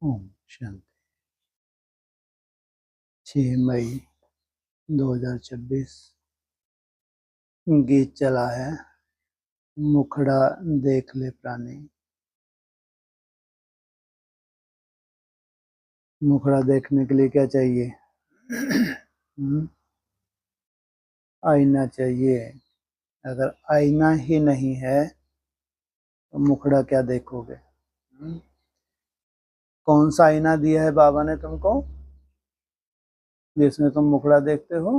ओम शांति। 6 मई 2026 गीत चला है, मुखड़ा देख ले प्राणी। मुखड़ा देखने के लिए क्या चाहिए? आईना चाहिए। अगर आईना ही नहीं है तो मुखड़ा क्या देखोगे? कौन सा आईना दिया है बाबा ने तुमको जिसमें तुम मुखड़ा देखते हो?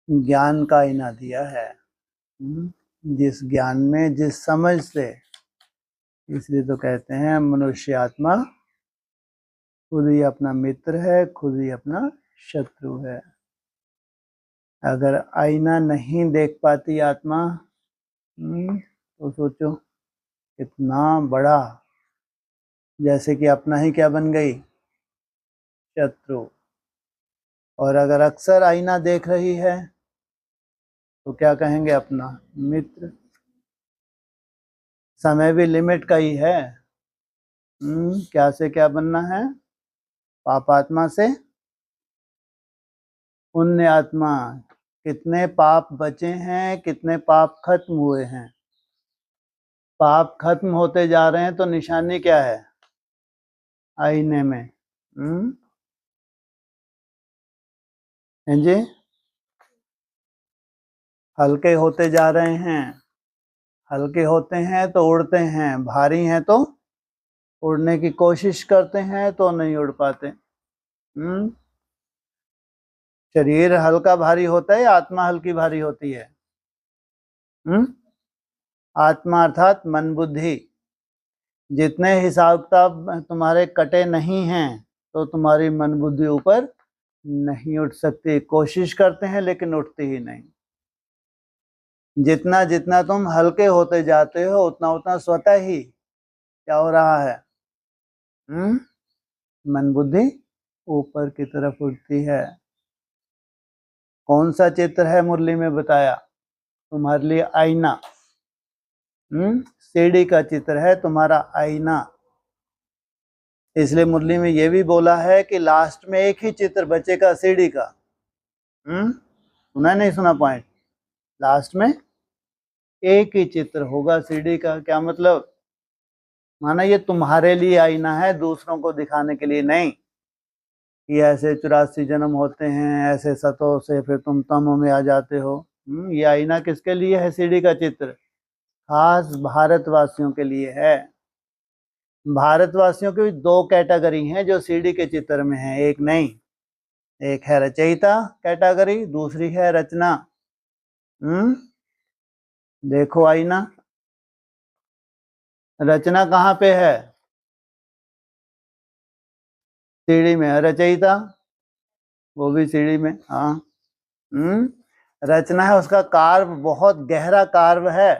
ज्ञान का आईना दिया है। जिस ज्ञान में, जिस समझ से, इसलिए तो कहते हैं मनुष्य आत्मा खुद ही अपना मित्र है, खुद ही अपना शत्रु है। अगर आईना नहीं देख पाती आत्मा तो सोचो कितना बड़ा, जैसे कि अपना ही क्या बन गई? शत्रु। और अगर अक्सर आईना देख रही है तो क्या कहेंगे? अपना मित्र। समय भी लिमिट का ही है। क्या से क्या बनना है? पापात्मा से पुण्य आत्मा। कितने पाप बचे हैं, कितने पाप खत्म हुए हैं? पाप खत्म होते जा रहे हैं तो निशानी क्या है? आईने में। हैं जी? हल्के होते जा रहे हैं। हल्के होते हैं तो उड़ते हैं, भारी हैं तो उड़ने की कोशिश करते हैं तो नहीं उड़ पाते। शरीर हल्का भारी होता है, आत्मा हल्की भारी होती है। आत्मा अर्थात मन बुद्धि। जितने हिसाब किताब तुम्हारे कटे नहीं हैं तो तुम्हारी मन बुद्धि ऊपर नहीं उठ सकती। कोशिश करते हैं लेकिन उठती ही नहीं। जितना जितना तुम हल्के होते जाते हो उतना उतना स्वतः ही क्या हो रहा है? मन बुद्धि ऊपर की तरफ उठती है। कौन सा चित्र है मुरली में बताया तुम्हारे लिए? आईना। सीढ़ी का चित्र है तुम्हारा आईना। इसलिए मुरली में ये भी बोला है कि लास्ट में एक ही चित्र बचेगा सीढ़ी का। सुना नहीं सुना पॉइंट? लास्ट में एक ही चित्र होगा सीढ़ी का। क्या मतलब? माना ये तुम्हारे लिए आईना है, दूसरों को दिखाने के लिए नहीं कि ऐसे 84 जन्म होते हैं, ऐसे सतों से फिर तुम तमों में आ जाते हो। ये आईना किसके लिए है? सीढ़ी का चित्र खास भारतवासियों के लिए है। भारतवासियों की भी 2 कैटेगरी हैं जो सीढ़ी के चित्र में है, एक नहीं। एक है रचयिता कैटेगरी, दूसरी है रचना। देखो आईना, रचना कहाँ पे है? सीढ़ी में। रचयिता वो भी सीढ़ी में। हाँ। रचना है, उसका कार्य बहुत गहरा कार्य है।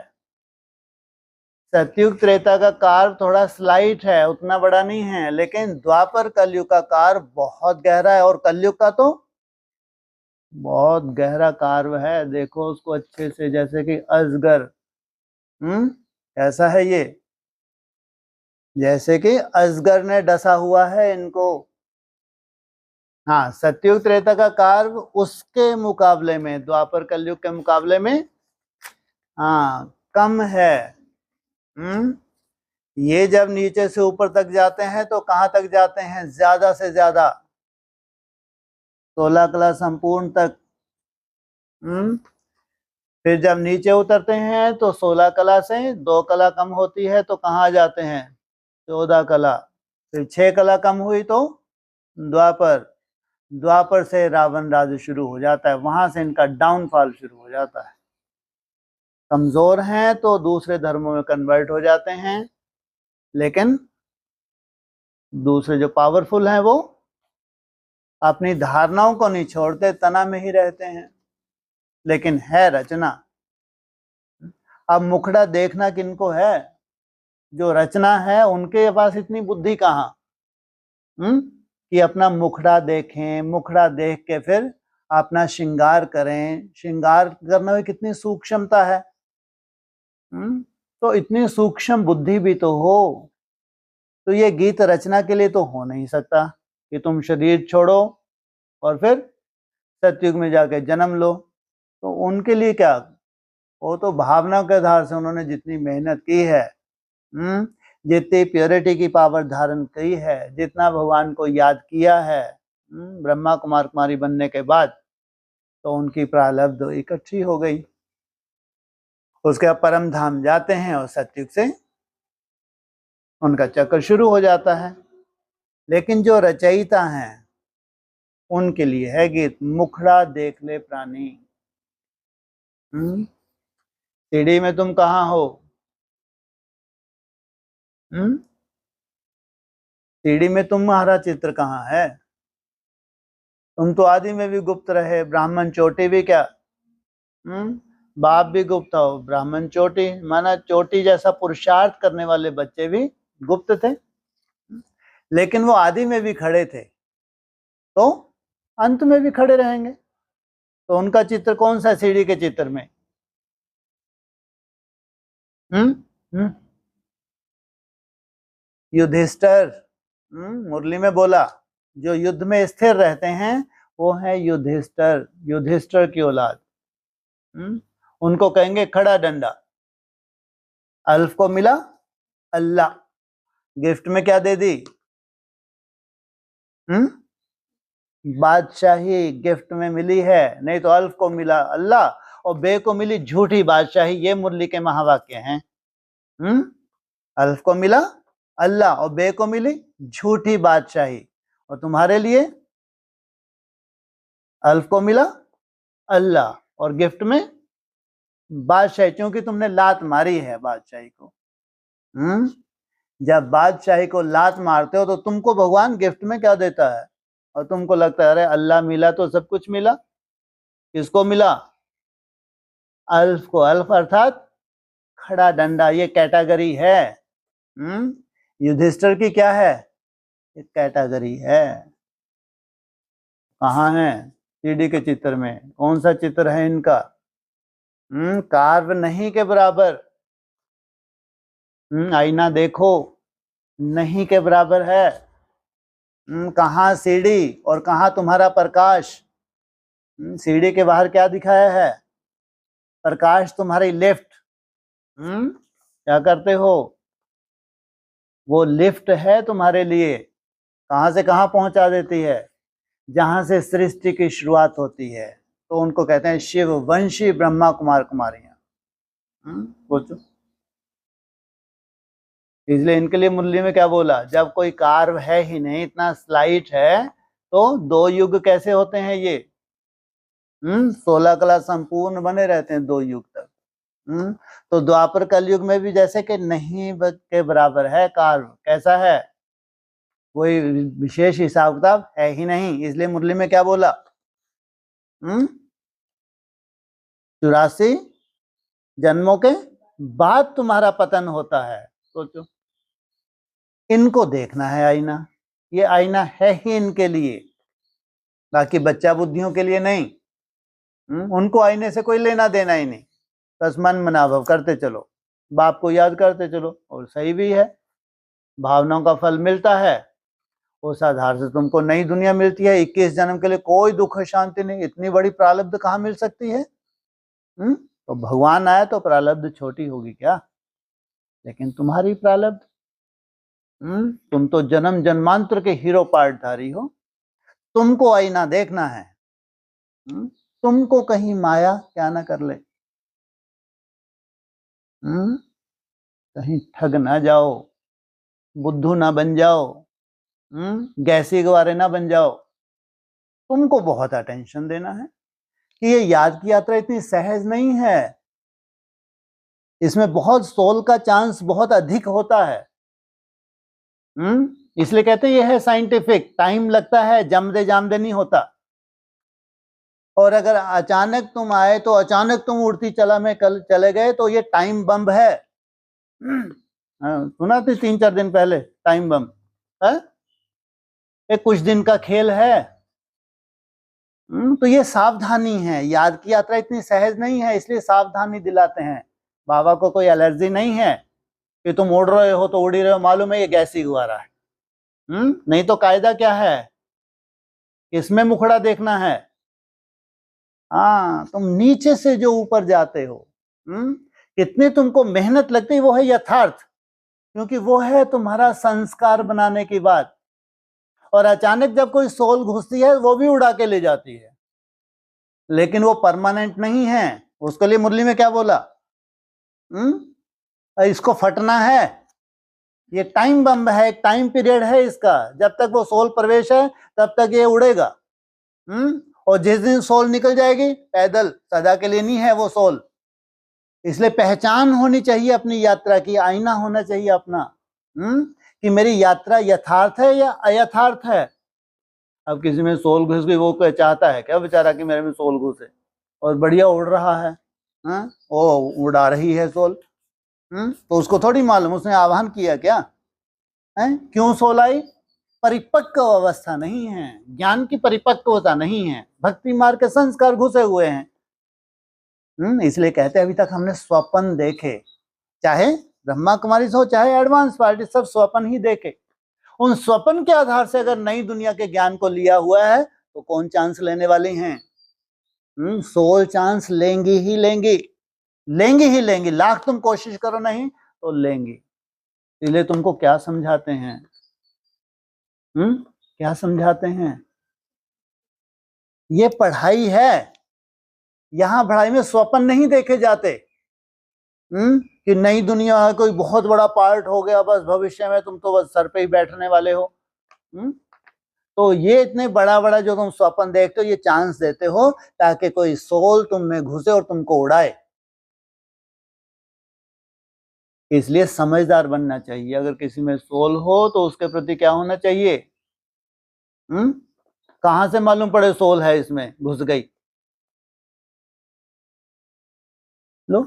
सतयुग त्रेता का कार्य थोड़ा स्लाइट है, उतना बड़ा नहीं है, लेकिन द्वापर कलयुग का कार्य बहुत गहरा है। और कलयुग का तो बहुत गहरा कार्य है। देखो उसको अच्छे से, जैसे कि अजगर। कैसा है ये? जैसे कि अजगर ने डसा हुआ है इनको। हाँ, सतयुग त्रेता का कार्य उसके मुकाबले में, द्वापर कलयुग के मुकाबले में हाँ कम है। ये जब नीचे से ऊपर तक जाते हैं तो कहाँ तक जाते हैं? ज्यादा से ज्यादा 16 कला संपूर्ण तक। फिर जब नीचे उतरते हैं तो 16 कला से 2 कला कम होती है तो कहाँ जाते हैं? 14 कला। फिर 6 कला कम हुई तो द्वापर। द्वापर से रावण राज्य शुरू हो जाता है, वहां से इनका डाउनफॉल शुरू हो जाता है। कमजोर हैं तो दूसरे धर्मों में कन्वर्ट हो जाते हैं, लेकिन दूसरे जो पावरफुल हैं वो अपनी धारणाओं को नहीं छोड़ते, तना में ही रहते हैं। लेकिन है रचना। अब मुखड़ा देखना किनको है? जो रचना है उनके पास इतनी बुद्धि कहाँ कि अपना मुखड़ा देखें, मुखड़ा देख के फिर अपना श्रृंगार करें। श्रृंगार करने में कितनी सूक्ष्मता है। तो इतनी सूक्ष्म बुद्धि भी तो हो। तो ये गीत रचना के लिए तो हो नहीं सकता कि तुम शरीर छोड़ो और फिर सतयुग में जाके जन्म लो। तो उनके लिए क्या, वो तो भावना के आधार से उन्होंने जितनी मेहनत की है, जितनी प्योरिटी की पावर धारण की है, जितना भगवान को याद किया है ब्रह्मा कुमार कुमारी बनने के बाद, तो उनकी प्रारब्ध इकट्ठी हो गई। उसके बाद परम धाम जाते हैं और सतयुग से उनका चक्र शुरू हो जाता है। लेकिन जो रचयिता हैं उनके लिए है गीत, मुखड़ा देख ले प्राणी। सीढ़ी में तुम कहाँ हो? सीढ़ी में तुम्हारा चित्र कहाँ है? तुम तो आदि में भी गुप्त रहे, ब्राह्मण चोटी भी क्या, बाप भी गुप्त हो, ब्राह्मण चोटी, माना चोटी जैसा पुरुषार्थ करने वाले बच्चे भी गुप्त थे। लेकिन वो आदि में भी खड़े थे तो अंत में भी खड़े रहेंगे। तो उनका चित्र कौन सा सीढ़ी के चित्र में? युधिष्ठिर, मुरली में बोला, जो युद्ध में स्थिर रहते हैं वो है युधिष्ठिर, युधिष्ठिर की औलाद। उनको कहेंगे खड़ा डंडा। अल्फ को मिला अल्लाह, गिफ्ट में क्या दे दी? बादशाही गिफ्ट में मिली है। नहीं तो अल्फ को मिला अल्लाह और बे को मिली झूठी बादशाही। ये मुरली के महावाक्य हैं। अल्फ को मिला अल्लाह और बे को मिली झूठी बादशाही। और तुम्हारे लिए अल्फ को मिला अल्लाह और गिफ्ट में बादशाही, क्योंकि तुमने लात मारी है बादशाही को। जब बादशाही को लात मारते हो तो तुमको भगवान गिफ्ट में क्या देता है? और तुमको लगता है अरे अल्लाह मिला तो सब कुछ मिला। किसको मिला? अल्फ को। अल्फ अर्थात खड़ा डंडा, ये कैटेगरी है। युधिष्ठिर की क्या है? एक कैटेगरी है। कहाँ है? सीढ़ी के चित्र में। कौन सा चित्र है इनका? कार्व नहीं के बराबर। आईना देखो, नहीं के बराबर है। कहाँ सीढ़ी और कहाँ तुम्हारा प्रकाश? सीढ़ी के बाहर क्या दिखाया है? प्रकाश तुम्हारी लिफ्ट। क्या करते हो? वो लिफ्ट है तुम्हारे लिए, कहाँ से कहाँ पहुंचा देती है? जहां से सृष्टि की शुरुआत होती है। तो उनको कहते हैं शिव वंशी ब्रह्मा कुमार कुमारियां। सोचो, इसलिए इनके लिए मुरली में क्या बोला? जब कोई कार्व है ही नहीं, इतना स्लाइट है, तो दो युग कैसे होते हैं ये? 16 कला संपूर्ण बने रहते हैं 2 युग तक। तो द्वापर कलयुग में भी जैसे कि नहीं के बराबर है कार्व। कैसा है? कोई विशेष हिसाब किताब है ही नहीं। इसलिए मुरली में क्या बोला? 84 जन्मों के बाद तुम्हारा पतन होता है। सोचो, इनको देखना है आईना। ये आईना है ही इनके लिए, बाकी बच्चा बुद्धियों के लिए नहीं। उनको आईने से कोई लेना देना ही नहीं। बस मन मनाभव करते चलो, बाप को याद करते चलो, और सही भी है। भावनाओं का फल मिलता है, उस आधार से तुमको नई दुनिया मिलती है। 21 जन्म के लिए कोई दुख शांति नहीं। इतनी बड़ी प्रारब्ध कहाँ मिल सकती है? तो भगवान आया तो प्रारब्ध छोटी होगी क्या? लेकिन तुम्हारी प्रारब्ध, तुम तो जन्म जन्मांतर के हीरो पार्टधारी हो। तुमको आईना देखना है। तुमको कहीं माया क्या ना कर ले, कहीं ठग ना जाओ, बुद्धू ना बन जाओ, गैसी गवारे ना बन जाओ। तुमको बहुत अटेंशन देना है कि ये याद की यात्रा इतनी सहज नहीं है। इसमें बहुत सोल का चांस बहुत अधिक होता है। इसलिए कहते हैं ये है साइंटिफिक। टाइम लगता है, जमदे जामदे नहीं होता। और अगर अचानक तुम आए तो अचानक तुम उड़ती चला में कल चले गए तो ये टाइम बम है। सुना थी 3-4 दिन पहले टाइम बम है, ये कुछ दिन का खेल है। तो ये सावधानी है। याद की यात्रा इतनी सहज नहीं है, इसलिए सावधानी दिलाते हैं। बाबा को कोई एलर्जी नहीं है कि तुम उड़ रहे हो तो उड़ ही रहे हो, मालूम है ये गैसी गुब्बारा है। नहीं तो कायदा क्या है, इसमें मुखड़ा देखना है। हाँ, तुम नीचे से जो ऊपर जाते हो, कितनी तुमको मेहनत लगती है, वो है यथार्थ, क्योंकि वो है तुम्हारा संस्कार बनाने की बात। और अचानक जब कोई सोल घुसती है वो भी उड़ा के ले जाती है, लेकिन वो परमानेंट नहीं है। उसके लिए मुरली में क्या बोला, इसको फटना है, ये टाइम बम है, एक टाइम पीरियड है इसका, जब तक वो सोल प्रवेश है तब तक ये उड़ेगा। और जिस दिन सोल निकल जाएगी, पैदल सदा के लिए नहीं है वो सोल। इसलिए पहचान होनी चाहिए अपनी यात्रा की, आईना होना चाहिए अपना, कि मेरी यात्रा यथार्थ है या अयथार्थ है। अब किसी में सोल घुस गई, वो क्या चाहता है क्या बेचारा कि मेरे में सोल घुसे, और बढ़िया उड़ रहा है, वो उड़ा रही है सोल, तो उसको थोड़ी मालूम उसने आह्वान किया क्या है, क्यों सोल आई, परिपक्व अवस्था नहीं है, ज्ञान की परिपक्वता नहीं है, भक्ति मार्ग के संस्कार घुसे हुए हैं। इसलिए कहते हैं अभी तक हमने स्वप्न देखे, चाहे ब्रह्मा कुमारी हो चाहे एडवांस पार्टी, सब स्वप्न ही देखे। उन स्वप्न के आधार से अगर नई दुनिया के ज्ञान को लिया हुआ है तो कौन चांस लेने वाले हैं, सोल चांस लेंगी ही लेंगी, लेंगी ही लेंगी, लाख तुम कोशिश करो नहीं तो लेंगी। इसलिए तुमको क्या समझाते हैं, क्या समझाते हैं, ये पढ़ाई है, यहां पढ़ाई में स्वप्न नहीं देखे जाते, कि नई दुनिया है, कोई बहुत बड़ा पार्ट हो गया, बस भविष्य में तुम तो बस सर पे ही बैठने वाले हो। तो ये इतने बड़ा बड़ा जो तुम स्वप्न देखते हो, ये चांस देते हो ताकि कोई सोल तुम में घुसे और तुमको उड़ाए। इसलिए समझदार बनना चाहिए, अगर किसी में सोल हो तो उसके प्रति क्या होना चाहिए, कहां से मालूम पड़े सोल है इसमें घुस गई, लो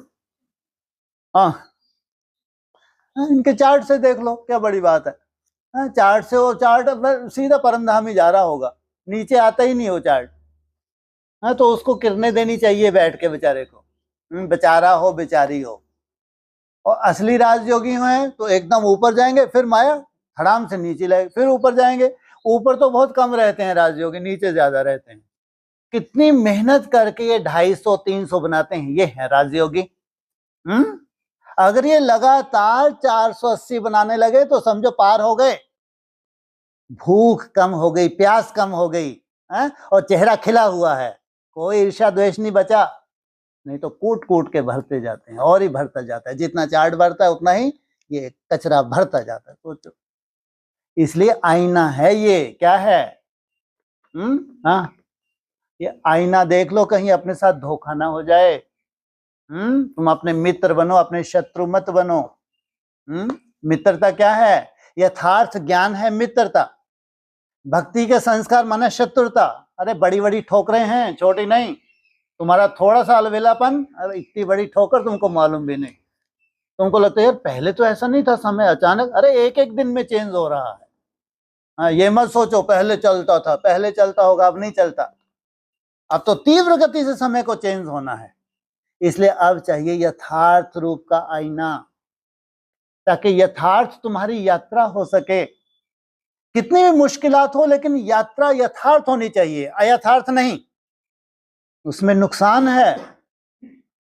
इनके चार्ट से देख लो, क्या बड़ी बात है, चार्ट से, वो चार्ट सीधा परमधाम ही जा रहा होगा, नीचे आता ही नहीं वो चार्ट। तो उसको किरणें देनी चाहिए बैठ के बेचारे को, बेचारा हो बेचारी हो। और असली राजयोगी हैं तो एकदम ऊपर जाएंगे, फिर माया हराम से नीचे लाए, फिर ऊपर जाएंगे। ऊपर तो बहुत कम रहते हैं राजयोगी, नीचे ज्यादा रहते हैं। कितनी मेहनत करके ये 250-300 बनाते हैं, ये है राजयोगी। अगर ये लगातार 480 बनाने लगे तो समझो पार हो गए, भूख कम हो गई, प्यास कम हो गई, और चेहरा खिला हुआ है, कोई ईर्ष्या द्वेष नहीं बचा। नहीं तो कूट कूट के भरते जाते हैं, और ही भरता जाता है, जितना चार्ट भरता है उतना ही ये कचरा भरता जाता है। सोचो, इसलिए आईना है ये, क्या है, ये आईना देख लो, कहीं अपने साथ धोखा ना हो जाए। तुम अपने मित्र बनो, अपने शत्रु मत बनो। मित्रता क्या है, यथार्थ ज्ञान है मित्रता। भक्ति के संस्कार माने शत्रुता। अरे बड़ी बड़ी ठोकरें हैं, छोटी नहीं। तुम्हारा थोड़ा सा अलवेलापन, अरे इतनी बड़ी ठोकर तुमको मालूम भी नहीं। तुमको लगता है यार पहले तो ऐसा नहीं था समय, अचानक, अरे एक एक दिन में चेंज हो रहा है। ये मत सोचो पहले चलता था, पहले चलता होगा, अब नहीं चलता। अब तो तीव्र गति से समय को चेंज होना है। इसलिए अब चाहिए यथार्थ रूप का आईना, ताकि यथार्थ तुम्हारी यात्रा हो सके। कितनी भी मुश्किलात हो, लेकिन यात्रा यथार्थ होनी चाहिए, अयथार्थ नहीं। उसमें नुकसान है,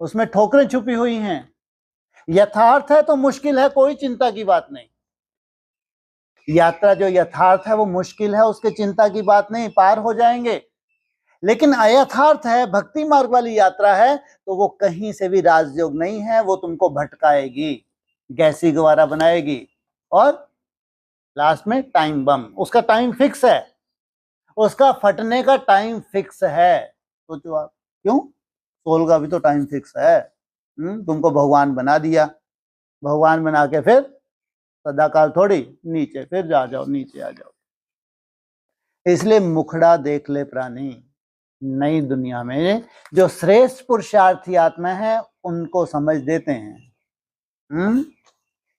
उसमें ठोकरें छुपी हुई हैं। यथार्थ है तो मुश्किल है, कोई चिंता की बात नहीं। यात्रा जो यथार्थ है वो मुश्किल है, उसके चिंता की बात नहीं, पार हो जाएंगे। लेकिन अयथार्थ है, भक्ति मार्ग वाली यात्रा है, तो वो कहीं से भी राजयोग नहीं है, वो तुमको भटकाएगी, गैसी गवारा बनाएगी, और लास्ट में टाइम बम। उसका टाइम फिक्स है, उसका फटने का टाइम फिक्स है। सोचो आप, क्यों, सोल का भी तो टाइम फिक्स है। तुमको भगवान बना दिया, भगवान बना के फिर सदाकाल थोड़ी, नीचे फिर जा जाओ, नीचे आ जाओ। इसलिए मुखड़ा देख ले प्राणी, नई दुनिया में जो श्रेष्ठ पुरुषार्थी आत्मा है उनको समझ देते हैं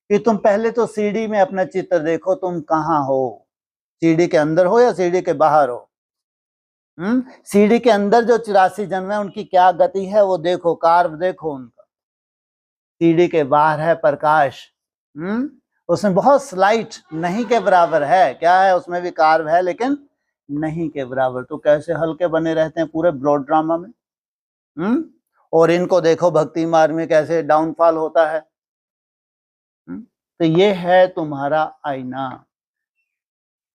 कि तुम पहले तो सीढ़ी में अपना चित्र देखो, तुम कहाँ हो, सीढ़ी के अंदर हो या सीढ़ी के बाहर हो। सीढ़ी के अंदर जो 84 जन्म है उनकी क्या गति है वो देखो, कार्य देखो उनका। सीढ़ी के बाहर है प्रकाश, उसमें बहुत स्लाइट, नहीं के बराबर है। क्या है उसमें भी कार्व है लेकिन नहीं के बराबर। तो कैसे हल्के बने रहते हैं पूरे ब्रॉड ड्रामा में। और इनको देखो भक्ति मार्ग में कैसे डाउनफॉल होता है। तो ये है तुम्हारा आईना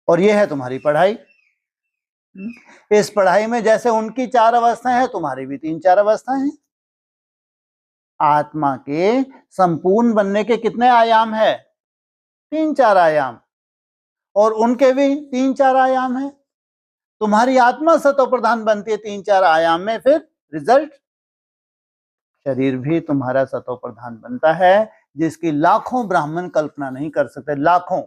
और ये है तुम्हारी पढ़ाई। इस पढ़ाई में जैसे उनकी 4 अवस्थाएं हैं, तुम्हारी भी 3-4 अवस्थाएं हैं। आत्मा के संपूर्ण बनने के कितने आयाम है? 3-4 आयाम। और उनके भी 3-4 आयाम है। तुम्हारी आत्मा सतो प्रधान बनती है 3-4 आयाम में, फिर रिजल्ट शरीर भी तुम्हारा सतो प्रधान बनता है, जिसकी लाखों ब्राह्मण कल्पना नहीं कर सकते। लाखों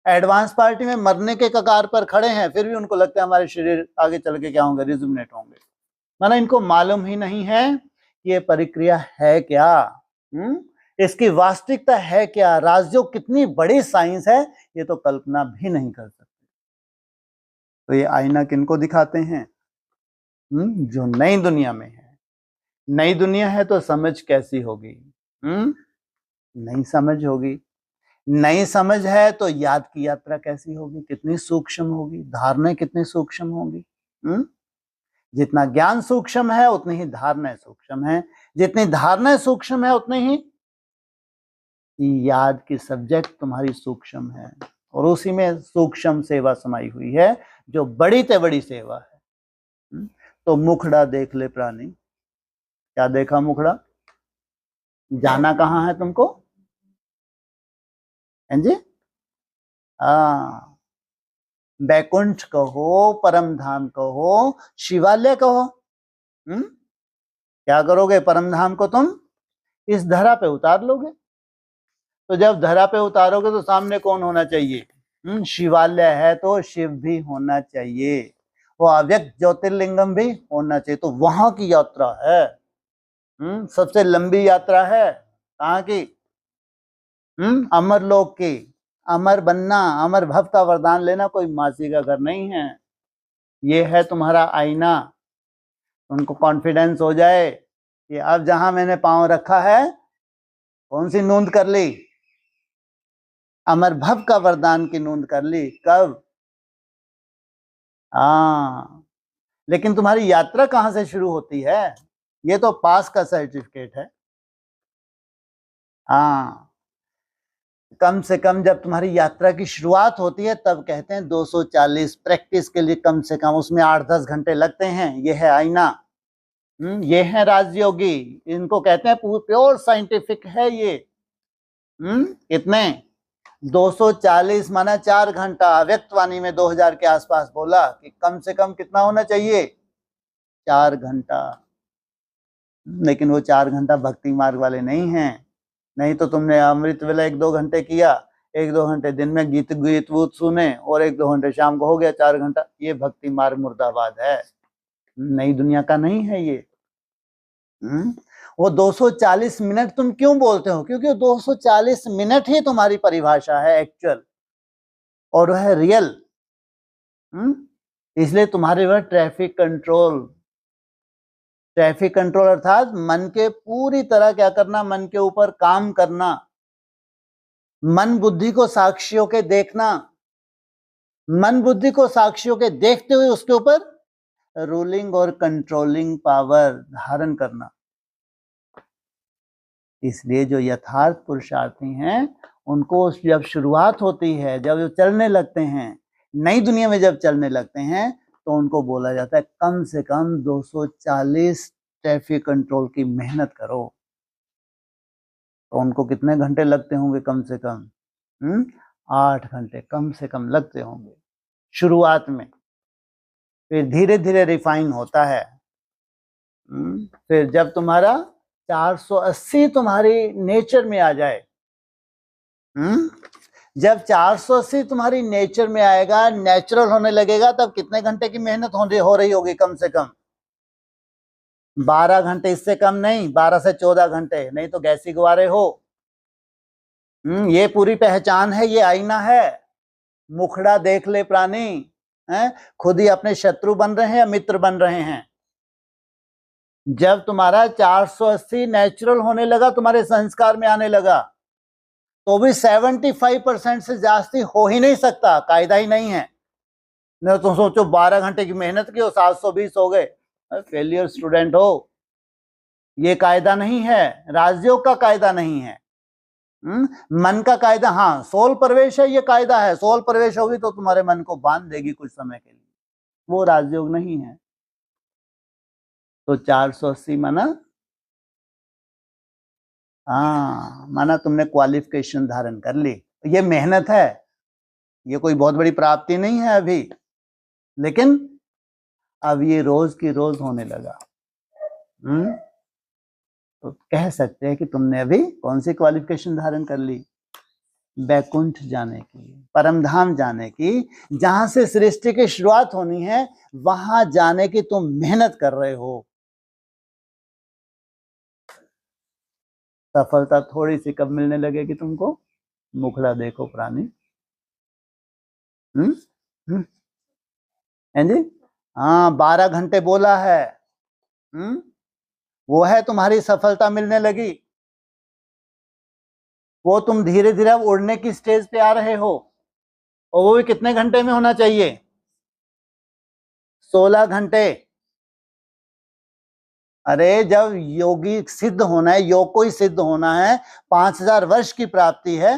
एडवांस पार्टी में मरने के कगार पर खड़े हैं, फिर भी उनको लगता है हमारे शरीर आगे चल के क्या होंगे, रिजुमिनेट होंगे। माना इनको मालूम ही नहीं है कि ये प्रक्रिया है क्या, इसकी वास्तविकता है क्या, राजयोग कितनी बड़ी साइंस है, ये तो कल्पना भी नहीं कर सकते। तो ये आईना किनको दिखाते हैं? जो नई दुनिया में है। नई दुनिया है तो समझ कैसी होगी? नई समझ होगी। नई समझ है तो याद की यात्रा कैसी होगी, कितनी सूक्ष्म होगी, धारणाएं कितनी सूक्ष्म होगी। जितना ज्ञान सूक्ष्म है उतनी ही धारणाएं सूक्ष्म है, जितनी धारणाएं सूक्ष्म है उतनी ही याद की सब्जेक्ट तुम्हारी सूक्ष्म है। और उसी में सूक्ष्म सेवा समाई हुई है, जो बड़ी ते बड़ी सेवा है। तो मुखड़ा देख ले प्राणी। क्या देखा मुखड़ा? जाना कहाँ है तुमको? जी बैकुंठ कहो, परम धाम कहो, शिवालय कहो। क्या करोगे? परम धाम को तुम इस धरा पे उतार लोगे। तो जब धरा पे उतारोगे तो सामने कौन होना चाहिए? शिवालय है तो शिव भी होना चाहिए, वो अव्यक्त ज्योतिर्लिंगम भी होना चाहिए। तो वहां की यात्रा है, सबसे लंबी यात्रा है। कहाँ की? अमर लोक की। अमर बनना, अमर भव का वरदान लेना कोई मासी का घर नहीं है। ये है तुम्हारा आईना। उनको कॉन्फिडेंस हो जाए कि अब जहां मैंने पांव रखा है, कौन सी नूंद कर ली? अमर भव का वरदान की नूंद कर ली। कब? लेकिन तुम्हारी यात्रा कहां से शुरू होती है? ये तो पास का सर्टिफिकेट है। कम से कम जब तुम्हारी यात्रा की शुरुआत होती है तब कहते हैं 240 प्रैक्टिस के लिए कम से कम, उसमें 8-10 घंटे लगते हैं। ये है आईना। ये है राजयोगी। इनको कहते हैं प्योर साइंटिफिक है ये। कितने? 240 माना 4 घंटा। अव्यक्त वाणी में 2000 के आसपास बोला कि कम से कम कितना होना चाहिए? 4 घंटा। लेकिन वो 4 घंटा भक्ति मार्ग वाले नहीं हैं। नहीं तो तुमने अमृत वेला 1-2 घंटे किया, 1-2 घंटे दिन में गीत वूत सुने और 1-2 घंटे शाम को, हो गया 4 घंटा। ये भक्ति मार्ग मुर्दाबाद है, नई दुनिया का नहीं है ये। वो 240 मिनट तुम क्यों बोलते हो? क्योंकि 240 मिनट ही तुम्हारी परिभाषा है एक्चुअल, और वह है रियल। इसलिए तुम्हारे वह ट्रैफिक कंट्रोल अर्थात मन के पूरी तरह क्या करना, मन के ऊपर काम करना, मन बुद्धि को साक्षियों के देखना, मन बुद्धि को साक्षियों के देखते हुए उसके ऊपर रूलिंग और कंट्रोलिंग पावर धारण करना। इसलिए जो यथार्थ पुरुषार्थी हैं उनको जब शुरुआत होती है, जब चलने लगते हैं, नई दुनिया में जब चलने लगते हैं, तो उनको बोला जाता है कम से कम 240 ट्रैफिक कंट्रोल की मेहनत करो। तो उनको कितने घंटे लगते होंगे? कम से कम 8 घंटे कम से कम लगते होंगे शुरुआत में। फिर धीरे धीरे रिफाइन होता है। फिर जब तुम्हारा 480 तुम्हारी नेचर में आ जाए, जब 480 तुम्हारी नेचर में आएगा, नेचुरल होने लगेगा, तब कितने घंटे की मेहनत हो रही होगी? कम से कम 12 घंटे, इससे कम नहीं। 12 से 14 घंटे, नहीं तो गैसी गुवारे हो। ये पूरी पहचान है, ये आईना है। मुखड़ा देख ले प्राणी। खुद ही अपने शत्रु बन रहे हैं या मित्र बन रहे हैं? जब तुम्हारा 480 नेचुरल होने लगा, तुम्हारे संस्कार में आने लगा, तो भी 75% से जास्ती हो ही नहीं सकता, कायदा ही नहीं है। नहीं तो सोचो 12 घंटे की मेहनत की हो 720 हो गए, फेलियर स्टूडेंट हो। ये कायदा नहीं है, राजयोग का कायदा नहीं है। मन का कायदा, हाँ सोल प्रवेश है, ये कायदा है। सोल प्रवेश होगी तो तुम्हारे मन को बांध देगी कुछ समय के लिए, वो राजयोग नहीं है। तो 480 माना, हाँ माना तुमने क्वालिफिकेशन धारण कर ली। ये मेहनत है, ये कोई बहुत बड़ी प्राप्ति नहीं है अभी, लेकिन अब ये रोज की रोज होने लगा। तो कह सकते हैं कि तुमने अभी कौन सी क्वालिफिकेशन धारण कर ली? बैकुंठ जाने की, परम धाम जाने की, जहां से सृष्टि की शुरुआत होनी है, वहां जाने की तुम मेहनत कर रहे हो। सफलता थोड़ी सी कब मिलने लगेगी तुमको? मुखड़ा देखो प्राणी। जी, हाँ 12 घंटे बोला है। वो है तुम्हारी सफलता मिलने लगी। वो तुम धीरे धीरे अब उड़ने की स्टेज पे आ रहे हो, और वो भी कितने घंटे में होना चाहिए? 16 घंटे। अरे जब योगी सिद्ध होना है, योग को ही सिद्ध होना है, 5000 वर्ष की प्राप्ति है।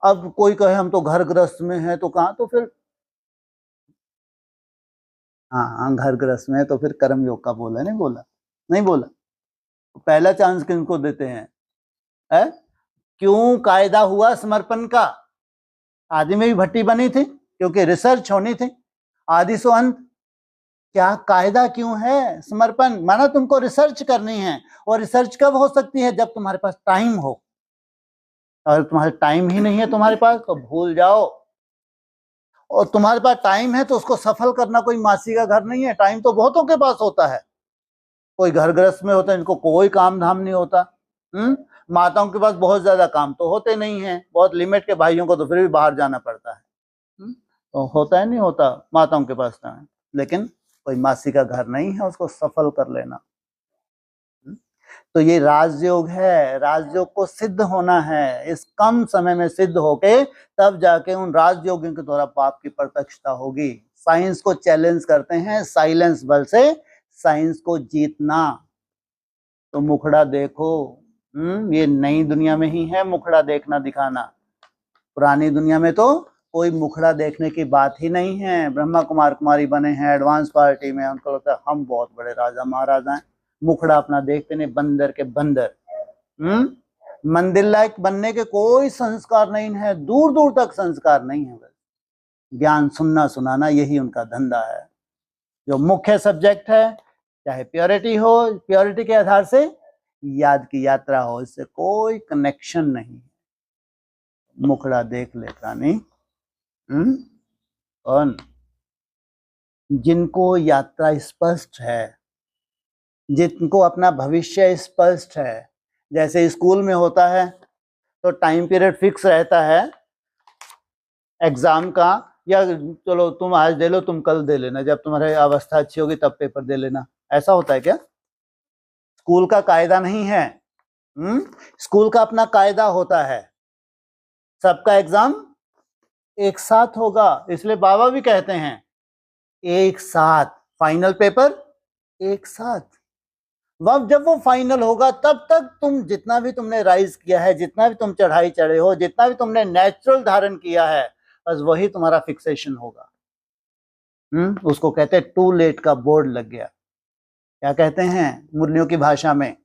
अब कोई कहे हम तो घर गृहस्थ में है, तो कहा, तो फिर हाँ घर गृहस्थ में है तो फिर कर्म योग का बोला, नहीं बोला? नहीं बोला। पहला चांस किनको देते हैं? क्यों कायदा हुआ समर्पण का? आदि में भी भट्टी बनी थी क्योंकि रिसर्च होनी थी, आदि सो अंत। क्या कायदा क्यों है समर्पण? माना तुमको रिसर्च करनी है, और रिसर्च कब हो सकती है? जब तुम्हारे पास टाइम हो। अगर तुम्हारे टाइम ही नहीं है तुम्हारे पास, तो भूल जाओ। और तुम्हारे पास टाइम है तो उसको सफल करना कोई मासी का घर नहीं है। टाइम तो बहुतों के पास होता है, कोई घर गृहस्थ में होता है इनको कोई काम धाम नहीं होता। माताओं के पास बहुत ज्यादा काम तो होते नहीं है, बहुत लिमिट के। भाइयों को तो फिर भी बाहर जाना पड़ता है। तो होता है, नहीं होता माताओं के पास टाइम, लेकिन कोई मासी का घर नहीं है उसको सफल कर लेना। तो ये राजयोग है, राजयोग को सिद्ध होना है। इस कम समय में सिद्ध होके तब जाके उन राजयोगियों के द्वारा पाप की प्रत्यक्षता होगी। साइंस को चैलेंज करते हैं, साइलेंस बल से साइंस को जीतना। तो मुखड़ा देखो, ये नई दुनिया में ही है मुखड़ा देखना दिखाना। पुरानी दुनिया में तो कोई मुखड़ा देखने की बात ही नहीं है। ब्रह्मा कुमार कुमारी बने हैं एडवांस पार्टी में, उनको लगता है हम बहुत बड़े राजा महाराजा हैं। मुखड़ा अपना देखते नहीं, बंदर के बंदर। मंदिर लायक बनने के कोई संस्कार नहीं है, दूर दूर तक संस्कार नहीं है। बस ज्ञान सुनना सुनाना, यही उनका धंधा है। जो मुख्य सब्जेक्ट है, चाहे प्योरिटी हो, प्योरिटी के आधार से याद की यात्रा हो, इससे कोई कनेक्शन नहीं। मुखड़ा देख लेता नहीं। कौन? जिनको यात्रा स्पष्ट है, जिनको अपना भविष्य स्पष्ट है। जैसे स्कूल में होता है तो टाइम पीरियड फिक्स रहता है एग्जाम का, या चलो तुम आज दे लो, तुम कल दे लेना, जब तुम्हारी अवस्था अच्छी होगी तब पेपर दे लेना। ऐसा होता है क्या? स्कूल का कायदा नहीं है। स्कूल का अपना कायदा होता है, सबका एग्जाम एक साथ होगा। इसलिए बाबा भी कहते हैं एक साथ फाइनल पेपर, एक साथ। वक्त जब वो फाइनल होगा तब तक तुम जितना भी तुमने राइज किया है, जितना भी तुम चढ़ाई चढ़े हो, जितना भी तुमने नेचुरल धारण किया है, बस वही तुम्हारा फिक्सेशन होगा। उसको कहते हैं टू लेट का बोर्ड लग गया। क्या कहते हैं मुरलियों की भाषा में?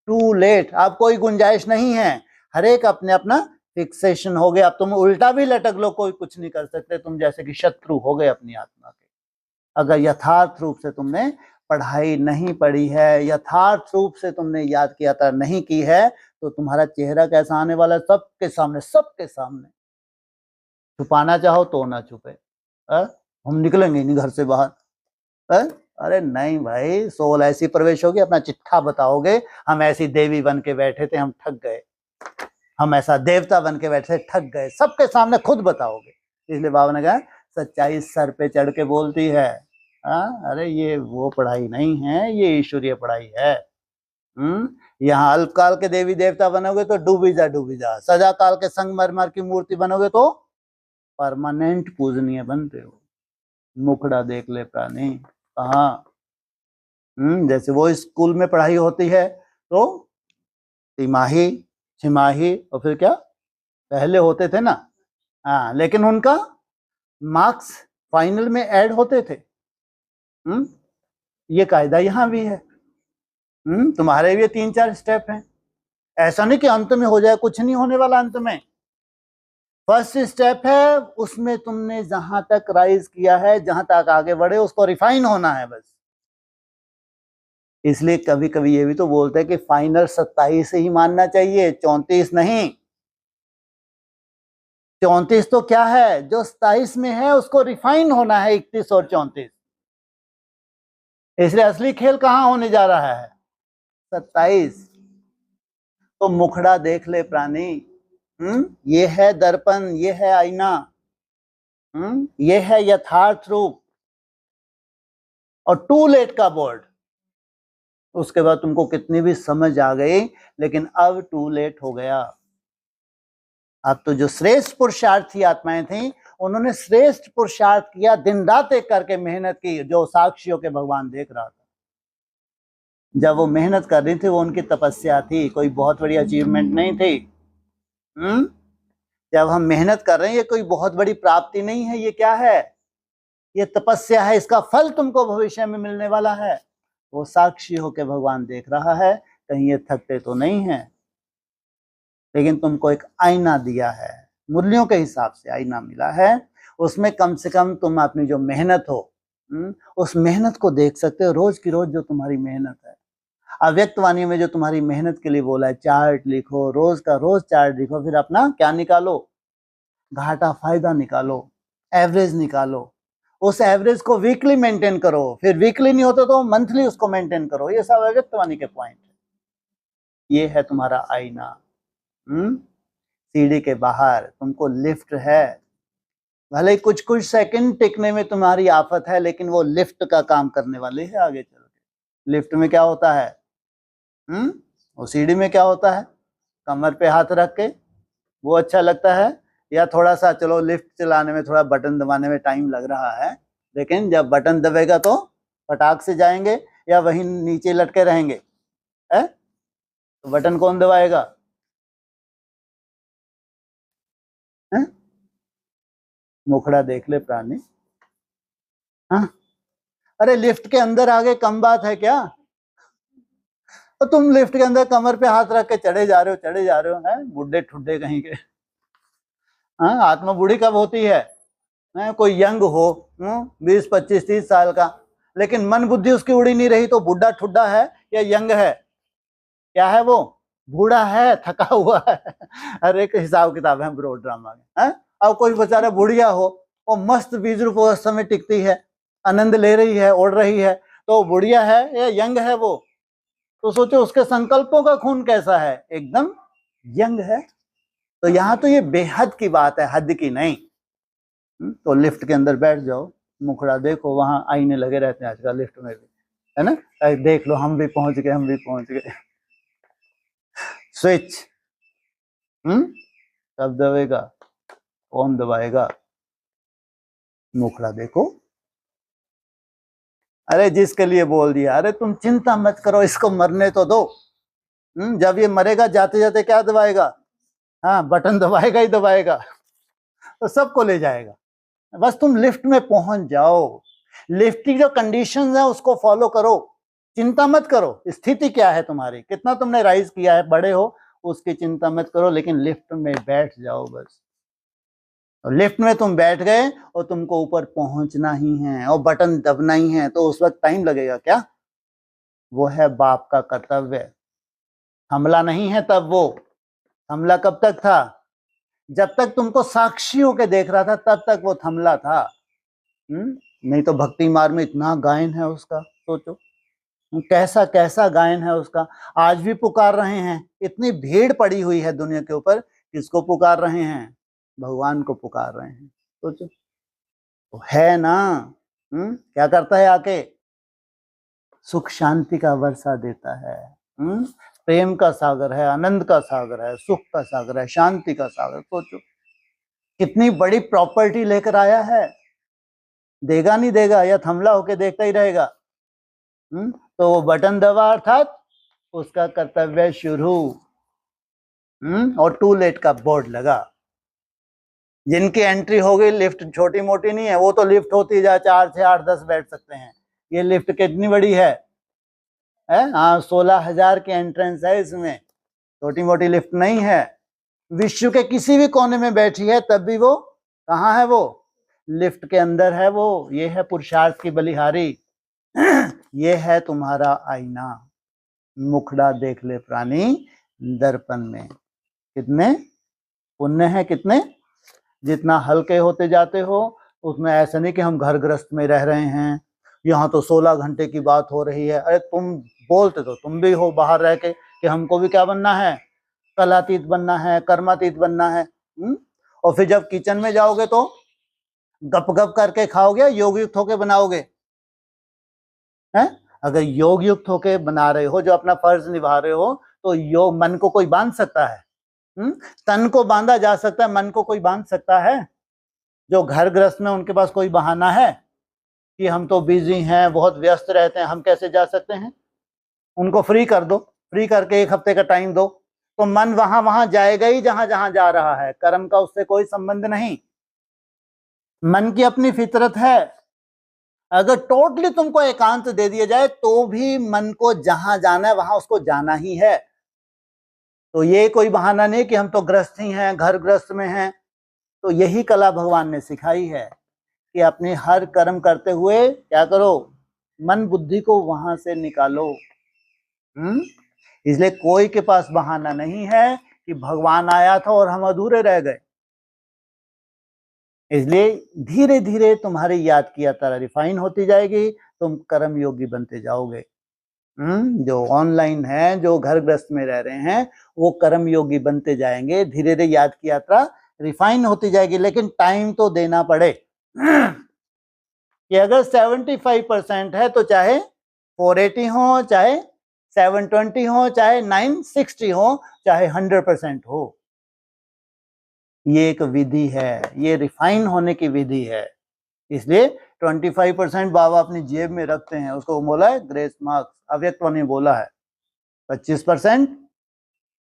Too late. अब कोई गुंजाइश नहीं है, हर एक अपने अपना फिक्सेशन हो गया। अब तुम उल्टा भी लटक लो, कोई कुछ नहीं कर सकते। तुम जैसे कि शत्रु हो गए अपनी आत्मा के। अगर यथार्थ रूप से तुमने पढ़ाई नहीं पढ़ी है, यथार्थ रूप से तुमने याद की यात्रा नहीं की है, तो तुम्हारा चेहरा कैसा आने वाला है? सबके सामने, सबके सामने। छुपाना चाहो तो ना छुपे। हम निकलेंगे नहीं घर से बाहर। अरे नहीं भाई, सोल ऐसी प्रवेश होगी, अपना चिट्ठा बताओगे, हम ऐसी देवी बन के बैठे थे, हम ठग गए, हम ऐसा देवता बन के बैठे थे, ठग गए, सबके सामने खुद बताओगे। इसलिए बाबा ने कहा सच्चाई सर पे चढ़ के बोलती है। अरे ये वो पढ़ाई नहीं है, ये ईश्वरीय पढ़ाई है। यहाँ अल्पकाल के देवी देवता बनोगे तो डूबी जा, सदा काल के संगमरमर की मूर्ति बनोगे तो परमानेंट पूजनीय बनते हो। मुखड़ा देख ले प्राणी, कहाँ जैसे वो स्कूल में पढ़ाई होती है तो तिमाही, छिमाही और फिर क्या पहले होते थे ना, हाँ, लेकिन उनका मार्क्स फाइनल में ऐड होते थे। ये कायदा यहाँ भी है। तुम्हारे भी 3-4 स्टेप हैं, ऐसा नहीं कि अंत में हो जाए, कुछ नहीं होने वाला अंत में। फर्स्ट स्टेप है, उसमें तुमने जहां तक राइज किया है, जहां तक आगे बढ़े, उसको रिफाइन होना है बस। इसलिए कभी कभी ये भी तो बोलते हैं कि फाइनल 27 ही मानना चाहिए, 34 नहीं। 34 तो क्या है, जो 27 में है उसको रिफाइन होना है, 31 और 34। इसलिए असली खेल कहाँ होने जा रहा है, 27। तो मुखड़ा देख ले प्राणी, ये है दर्पण, ये है आईना, ये है यथार्थ रूप और टू लेट का बोर्ड। उसके बाद तुमको कितनी भी समझ आ गई, लेकिन अब टू लेट हो गया। अब तो जो श्रेष्ठ पुरुषार्थी आत्माएं थी, उन्होंने श्रेष्ठ पुरुषार्थ किया, दिन रात एक करके मेहनत की, जो साक्षियों के भगवान देख रहा था। जब वो मेहनत कर रही थी, वो उनकी तपस्या थी, कोई बहुत बड़ी अचीवमेंट नहीं थी। जब हम मेहनत कर रहे हैं, ये कोई बहुत बड़ी प्राप्ति नहीं है, ये क्या है, ये तपस्या है, इसका फल तुमको भविष्य में मिलने वाला है। वो साक्षी होकर भगवान देख रहा है, कहीं ये थकते तो नहीं है। लेकिन तुमको एक आईना दिया है, मूल्यों के हिसाब से आईना मिला है, उसमें कम से कम तुम अपनी जो मेहनत हो, उस मेहनत को देख सकते हो, रोज की रोज जो तुम्हारी मेहनत है। अव्यक्त वाणी में जो तुम्हारी मेहनत के लिए बोला है, चार्ट लिखो, रोज का रोज चार्ट लिखो, फिर अपना क्या निकालो, घाटा फायदा निकालो, एवरेज निकालो, उस एवरेज को वीकली मेंटेन करो, फिर वीकली नहीं होता तो मंथली उसको मेंटेन करो। ये सब अव्यक्त वाणी के पॉइंट है। ये है तुम्हारा आईना। सीढ़ी के बाहर तुमको लिफ्ट है, भले कुछ कुछ सेकंड टिकने में तुम्हारी आफत है, लेकिन वो लिफ्ट का काम करने वाले है आगे चल के। लिफ्ट में क्या होता है, वो सीढ़ी में क्या होता है, कमर पे हाथ रख के, वो अच्छा लगता है, या थोड़ा सा चलो लिफ्ट चलाने में थोड़ा बटन दबाने में टाइम लग रहा है, लेकिन जब बटन दबेगा तो फटाक से जाएंगे, या वहीं नीचे लटके रहेंगे, है? तो बटन कौन दबाएगा, है? मुखड़ा देख ले प्राणी। हाँ, अरे लिफ्ट के अंदर आगे कम बात है क्या, तो तुम लिफ्ट के अंदर कमर पे हाथ रख के चढ़े जा रहे हो, हैं बुढ़े ठुड्डे कहीं के। हाँ, आत्मा बूढ़ी कब होती है, कोई यंग हो 20, 25, 30 साल का, लेकिन मन बुद्धि उसकी उड़ी नहीं रही, तो बुढ़ा ठुड्डा है या यंग है, क्या है वो, बूढ़ा है, थका हुआ है। हर एक हिसाब किताब है ब्रो ड्रामा में। अब कोई बेचारा बुढ़िया हो, वो मस्त 20 रूप अवस्था में टिकती है, आनंद ले रही है, ओढ़ रही है, तो बुढ़िया है या यंग है वो, तो सोचो उसके संकल्पों का खून कैसा है, एकदम यंग है। तो यहाँ तो ये बेहद की बात है, हद की नहीं। तो लिफ्ट के अंदर बैठ जाओ, मुखड़ा देखो, वहां आईने लगे रहते हैं आजकल लिफ्ट में भी, है ना, देख लो हम भी पहुंच गए। स्विच कब दबेगा, कौन दबाएगा, मुखड़ा देखो। अरे जिसके लिए बोल दिया, अरे तुम चिंता मत करो, इसको मरने तो दो। जब ये मरेगा, जाते जाते क्या दबाएगा, हाँ बटन दबाएगा ही दबाएगा, तो सबको ले जाएगा। बस तुम लिफ्ट में पहुंच जाओ, लिफ्ट की जो कंडीशंस है उसको फॉलो करो, चिंता मत करो स्थिति क्या है तुम्हारी, कितना तुमने राइज किया है, बड़े हो, उसकी चिंता मत करो, लेकिन लिफ्ट में बैठ जाओ बस। और लिफ्ट में तुम बैठ गए और तुमको ऊपर पहुंचना ही है और बटन दबना ही है, तो उस वक्त टाइम लगेगा क्या, वो है बाप का कर्तव्य। हमला नहीं है तब, वो हमला कब तक था, जब तक तुमको साक्षी होके देख रहा था तब तक वो थमला था। नहीं तो भक्ति मार्ग में इतना गायन है उसका, सोचो कैसा कैसा गायन है उसका। आज भी पुकार रहे हैं, इतनी भीड़ पड़ी हुई है दुनिया के ऊपर, किसको पुकार रहे हैं, भगवान को पुकार रहे हैं। सोचो तो है ना, क्या करता है आके, सुख शांति का वर्षा देता है, प्रेम का सागर है, आनंद का सागर है, सुख का सागर है, शांति का सागर। सोचो कितनी बड़ी प्रॉपर्टी लेकर आया है। देगा नहीं देगा या थमला होके देखता ही रहेगा? तो वो बटन दबा अर्थात उसका कर्तव्य शुरू। और टू लेट का बोर्ड लगा। जिनकी एंट्री हो गई, लिफ्ट छोटी मोटी नहीं है, वो तो लिफ्ट होती जा 4 से 8 10 बैठ सकते हैं। ये लिफ्ट कितनी बड़ी है? हाँ, 16,000 की एंट्रेंस है इसमें, छोटी मोटी लिफ्ट नहीं है। विश्व के किसी भी कोने में बैठी है तब भी वो कहाँ है? वो लिफ्ट के अंदर है। वो ये है पुरुषार्थ की बलिहारी। ये है तुम्हारा आईना। मुखड़ा देख ले प्राणी दर्पण में। कितने पुण्य है, कितने। जितना हल्के होते जाते हो उसमें ऐसा नहीं कि हम घर गृहस्थ में रह रहे हैं, यहाँ तो 16 घंटे की बात हो रही है। अरे तुम बोलते तो तुम भी हो बाहर रह के कि हमको भी क्या बनना है? कलातीत बनना है, कर्मातीत बनना है। और फिर जब किचन में जाओगे तो गप गप करके खाओगे, योग युक्त होके बनाओगे? अगर योग युक्त होके बना रहे हो, जो अपना फर्ज निभा रहे हो, तो योग मन को कोई बांध सकता है? तन को बांधा जा सकता है, मन को कोई बांध सकता है? जो घर गृहस्थ में उनके पास कोई बहाना है कि हम तो बिजी हैं, बहुत व्यस्त रहते हैं, हम कैसे जा सकते हैं? उनको फ्री कर दो, फ्री करके 1 हफ्ते का टाइम दो, तो मन वहां जाएगा ही जहां जहां जा रहा है। कर्म का उससे कोई संबंध नहीं। मन की अपनी फितरत है। अगर टोटली तुमको एकांत दे दिया जाए तो भी मन को जहां जाना है वहां उसको जाना ही है। तो ये कोई बहाना नहीं कि हम तो गृहस्थ ही हैं, घर गृहस्थ में हैं। तो यही कला भगवान ने सिखाई है कि अपने हर कर्म करते हुए क्या करो? मन बुद्धि को वहां से निकालो। इसलिए कोई के पास बहाना नहीं है कि भगवान आया था और हम अधूरे रह गए। इसलिए धीरे धीरे तुम्हारी याद की यात्रा रिफाइन होती जाएगी, तुम कर्म योगी बनते जाओगे। जो ऑनलाइन है, जो घर गृहस्थ में रह रहे हैं, वो कर्म योगी बनते जाएंगे। धीरे धीरे याद की यात्रा रिफाइन होती जाएगी, लेकिन टाइम तो देना पड़े। कि अगर 75% है तो चाहे 480 हो, चाहे 720 हो, चाहे 960 हो, चाहे 100% हो। ये एक विधि है, ये रिफाइन होने की विधि है। इसलिए 25% बाबा अपनी जेब में रखते हैं, उसको बोला है ग्रेस मार्क्स, अव्यक्त ने बोला है। 25%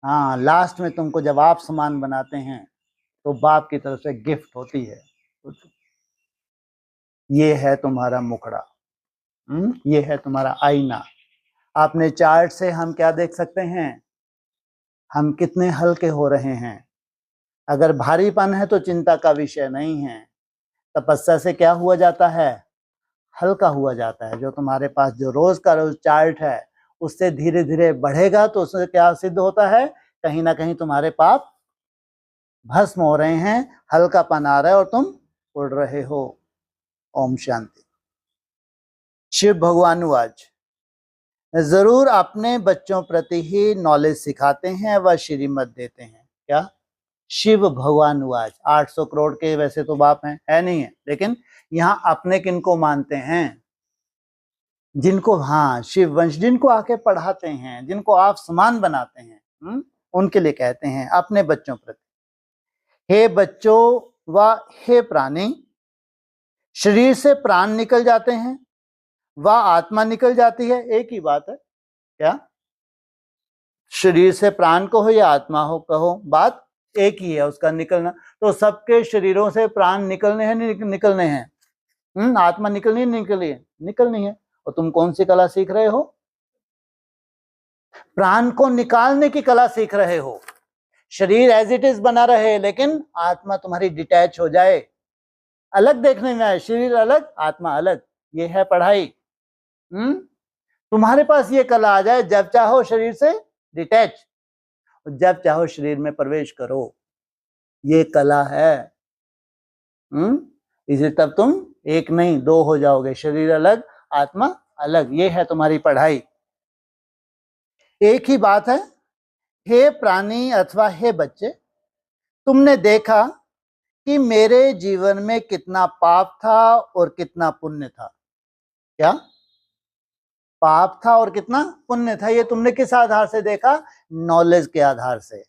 हाँ, लास्ट में तुमको जब आप समान बनाते हैं तो बाप की तरफ से गिफ्ट होती है। ये है तुम्हारा मुखड़ा, ये है तुम्हारा आईना। आपने चार्ट से हम क्या देख सकते हैं? हम कितने हल्के हो रहे हैं। अगर भारीपन है तो चिंता का विषय नहीं है। तपस्या से क्या हुआ जाता है? हल्का हुआ जाता है। जो तुम्हारे पास जो रोज का रोज चार्ट है उससे धीरे धीरे बढ़ेगा तो उससे क्या सिद्ध होता है? कहीं ना कहीं तुम्हारे पाप भस्म हो रहे हैं, हल्कापन आ रहा है और तुम उड़ रहे हो। ओम शांति। शिव भगवानुवाच। जरूर अपने बच्चों प्रति ही नॉलेज सिखाते हैं व श्रीमत देते हैं। क्या? शिव भगवानुवाच। 800 करोड़ के वैसे तो बाप हैं, है नहीं है, लेकिन यहाँ अपने किनको मानते हैं? जिनको, हाँ, शिव वंश, जिनको आके पढ़ाते हैं, जिनको आप समान बनाते हैं, उनके लिए कहते हैं अपने बच्चों प्रति। हे बच्चों व हे प्राणी, शरीर से प्राण निकल जाते हैं व आत्मा निकल जाती है, एक ही बात है। क्या? शरीर से प्राण कहो या आत्मा हो कहो, बात एक ही है उसका निकलना। तो सबके शरीरों से प्राण निकलने हैं, निकलने हैं। आत्मा निकलनी है, निकलनी है। और तुम कौन सी कला सीख रहे हो? प्राण को निकालने की कला सीख रहे हो। शरीर एज इट इज बना रहे, लेकिन आत्मा तुम्हारी डिटैच हो जाए, अलग देखने में आए। शरीर अलग, आत्मा अलग, ये है पढ़ाई। तुम्हारे पास ये कला आ जाए, जब चाहो शरीर से डिटैच, जब चाहो शरीर में प्रवेश करो, ये कला है। इसे तब तुम एक नहीं 2 हो जाओगे, शरीर अलग आत्मा अलग, ये है तुम्हारी पढ़ाई। एक ही बात है। हे प्राणी अथवा हे बच्चे, तुमने देखा कि मेरे जीवन में कितना पाप था और कितना पुण्य था। क्या? पाप था और कितना पुण्य था। ये तुमने किस आधार से देखा? नॉलेज के आधार से।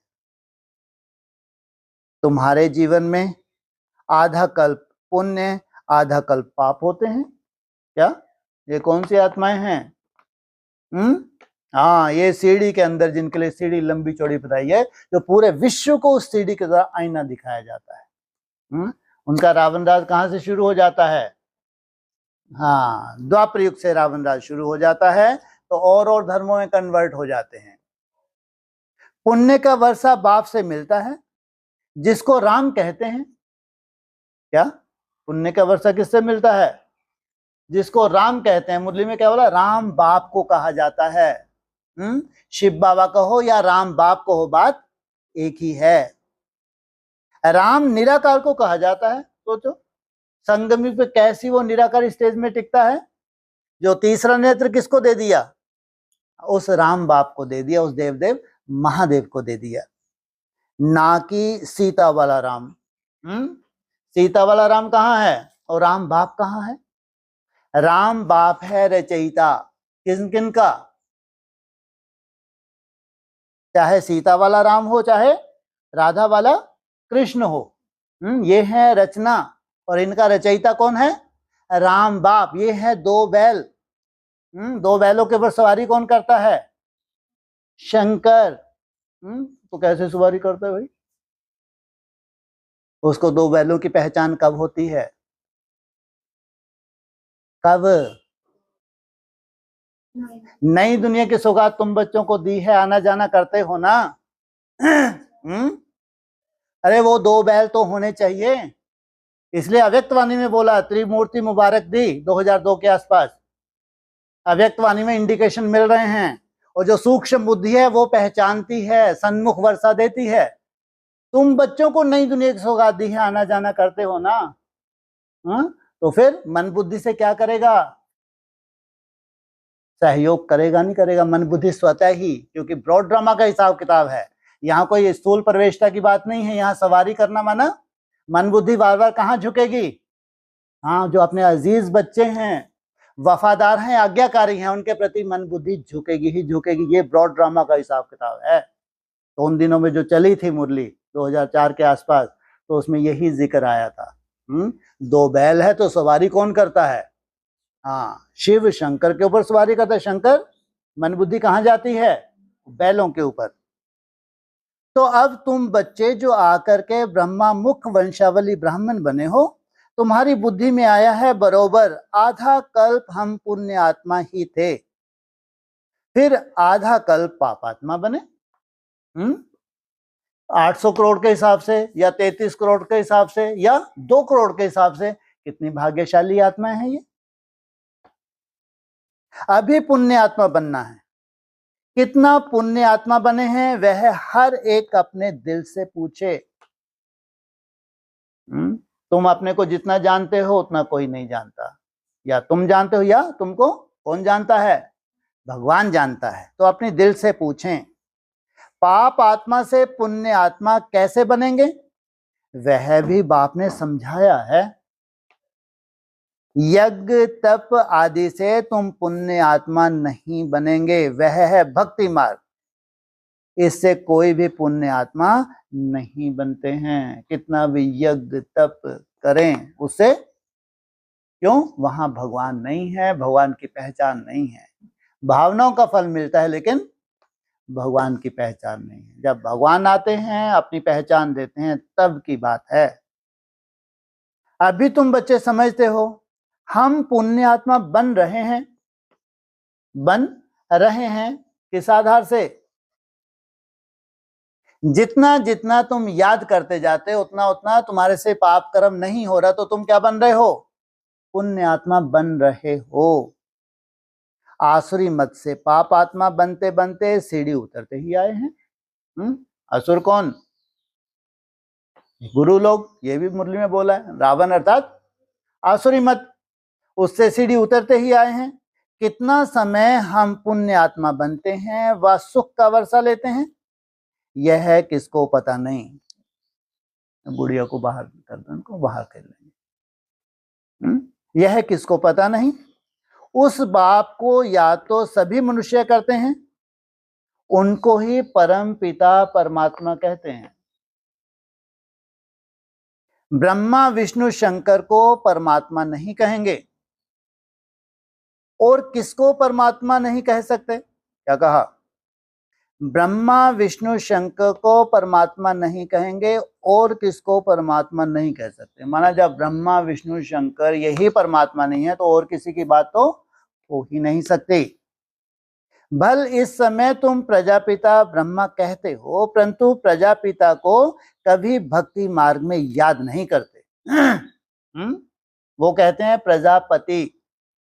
तुम्हारे जीवन में आधा कल्प पुण्य आधा कल्प पाप होते हैं क्या? ये कौन सी आत्माएं हैं? हाँ, ये सीढ़ी के अंदर जिनके लिए सीढ़ी लंबी चौड़ी बताई है, जो पूरे विश्व को उस सीढ़ी के द्वारा आईना दिखाया जाता है। उनका रावण राज कहाँ से शुरू हो जाता है? हाँ, द्वापर युग से रावण राज शुरू हो जाता है, तो और धर्मों में कन्वर्ट हो जाते हैं। पुण्य का वर्षा बाप से मिलता है, जिसको राम कहते हैं। क्या? पुण्य का वर्षा किससे मिलता है? जिसको राम कहते हैं। मुरली में क्या बोला? राम बाप को कहा जाता है। शिव बाबा कहो या राम बाप कहो, बात एक ही है। राम निराकार को कहा जाता है। सोचो संगमी पे कैसी वो निराकार स्टेज में टिकता है। जो तीसरा नेत्र किसको दे दिया? उस राम बाप को दे दिया, उस देवदेव महादेव को दे दिया, ना कि सीता वाला राम। सीता वाला राम कहाँ है और राम बाप कहाँ है? राम बाप है रचयिता किन किन का? चाहे सीता वाला राम हो चाहे राधा वाला कृष्ण हो। ये है रचना, और इनका रचयिता कौन है? राम बाप। ये है दो बैल। दो बैलों के ऊपर सवारी कौन करता है? शंकर। तो कैसे सवारी करता है भाई? उसको दो बैलों की पहचान कब होती है? कब? नई दुनिया की सौगात तुम बच्चों को दी है, आना जाना करते हो ना। अरे वो दो बैल तो होने चाहिए, इसलिए अव्यक्त वाणी में बोला त्रिमूर्ति मुबारक दी 2002 के आसपास। अव्यक्त वाणी में इंडिकेशन मिल रहे हैं, और जो सूक्ष्म बुद्धि है वो पहचानती है, सन्मुख वर्षा देती है। तुम बच्चों को नई दुनिया की सौगात दी है, आना जाना करते हो ना। तो फिर मन बुद्धि से क्या करेगा? सहयोग करेगा नहीं करेगा? मन बुद्धि स्वतः ही, क्योंकि ब्रॉड ड्रामा का हिसाब किताब है। यहाँ कोई स्थूल प्रवेशता की बात नहीं है। यहाँ सवारी करना माना मन बुद्धि बार बार कहाँ झुकेगी? हाँ, जो अपने अजीज बच्चे हैं, वफादार हैं, आज्ञाकारी हैं, उनके प्रति मन बुद्धि झुकेगी ही झुकेगी। ये ब्रॉड ड्रामा का हिसाब किताब है। तो उन दिनों में जो चली थी मुरली 2004 के आसपास, तो उसमें यही जिक्र आया था। दो बैल है तो सवारी कौन करता है? हाँ, शिव शंकर के ऊपर सवारी करता है। शंकर मन बुद्धि कहाँ जाती है? बैलों के ऊपर। तो अब तुम बच्चे जो आकर के ब्रह्मा मुख वंशावली ब्राह्मण बने हो, तुम्हारी बुद्धि में आया है बरोबर आधा कल्प हम पुण्य आत्मा ही थे, फिर आधा कल्प पापात्मा बने। 800 करोड़ के हिसाब से या 33 करोड़ के हिसाब से या 2 करोड़ के हिसाब से कितनी भाग्यशाली आत्माएं हैं ये। अभी पुण्य आत्मा बनना है। कितना पुण्य आत्मा बने हैं वह हर एक अपने दिल से पूछे। तुम अपने को जितना जानते हो उतना कोई नहीं जानता, या तुम जानते हो या तुमको कौन जानता है? भगवान जानता है। तो अपने दिल से पूछें, पाप आत्मा से पुण्य आत्मा कैसे बनेंगे? वह भी बाप ने समझाया है। यज्ञ तप आदि से तुम पुण्य आत्मा नहीं बनेंगे, वह है भक्ति मार्ग। इससे कोई भी पुण्य आत्मा नहीं बनते हैं। कितना भी यज्ञ तप करें उससे, क्यों? वहां भगवान नहीं है, भगवान की पहचान नहीं है। भावनाओं का फल मिलता है लेकिन भगवान की पहचान नहीं है। जब भगवान आते हैं अपनी पहचान देते हैं तब की बात है। अभी तुम बच्चे समझते हो हम पुण्य आत्मा बन रहे हैं किस आधार से? जितना जितना तुम याद करते जाते हो उतना उतना तुम्हारे से पाप कर्म नहीं हो रहा, तो तुम क्या बन रहे हो? पुण्य आत्मा बन रहे हो। आसुरी मत से पाप आत्मा बनते बनते सीढ़ी उतरते ही आए हैं। असुर कौन? गुरु लोग। ये भी मुरली में बोला है, रावण अर्थात आसुरी मत, उससे सीढ़ी उतरते ही आए हैं। कितना समय हम पुण्य आत्मा बनते हैं व सुख का वर्षा लेते हैं, यह है किसको पता नहीं। गुड़िया को बाहर कर दो, उनको बाहर कर लेंगे। यह किसको पता नहीं। उस बाप को या तो सभी मनुष्य करते हैं, उनको ही परम पिता परमात्मा कहते हैं। ब्रह्मा विष्णु शंकर को परमात्मा नहीं कहेंगे। और किसको परमात्मा नहीं कह सकते? क्या कहा? ब्रह्मा विष्णु शंकर को परमात्मा नहीं कहेंगे और किसको परमात्मा नहीं कह सकते। माना जब ब्रह्मा विष्णु शंकर यही परमात्मा नहीं है तो और किसी की बात तो हो ही नहीं सकती। भल इस समय तुम प्रजापिता ब्रह्मा कहते हो, परंतु प्रजापिता को कभी भक्ति मार्ग में याद नहीं करते। वो कहते हैं प्रजापति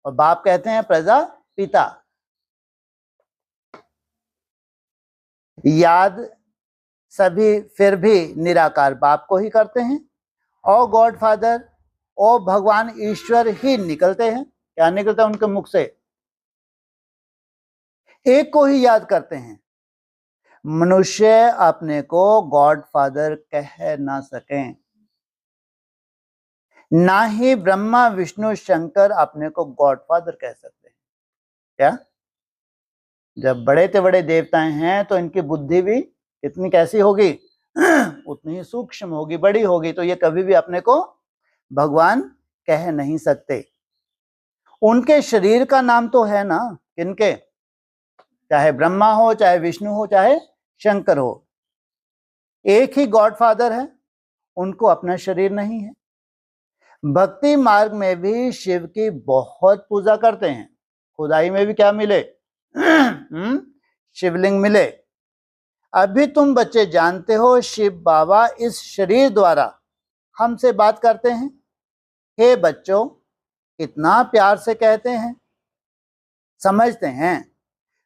और बाप कहते हैं प्रजापिता। याद सभी फिर भी निराकार बाप को ही करते हैं और गॉड फादर और भगवान ईश्वर ही निकलते हैं। क्या निकलता है उनके मुख से? एक को ही याद करते हैं। मनुष्य अपने को गॉड फादर कह ना सकें, ना ही ब्रह्मा विष्णु शंकर अपने को गॉड फादर कह सकते हैं। क्या? जब बड़े से बड़े देवताएं हैं तो इनकी बुद्धि भी इतनी कैसी होगी? उतनी ही सूक्ष्म होगी, बड़ी होगी। तो ये कभी भी अपने को भगवान कह नहीं सकते। उनके शरीर का नाम तो है ना, किनके? चाहे ब्रह्मा हो, चाहे विष्णु हो, चाहे शंकर हो, एक ही गॉड फादर है, उनको अपना शरीर नहीं है। भक्ति मार्ग में भी शिव की बहुत पूजा करते हैं। खुदाई में भी क्या मिले? शिवलिंग मिले। अभी तुम बच्चे जानते हो शिव बाबा इस शरीर द्वारा हमसे बात करते हैं। हे बच्चों, कितना प्यार से कहते हैं, समझते हैं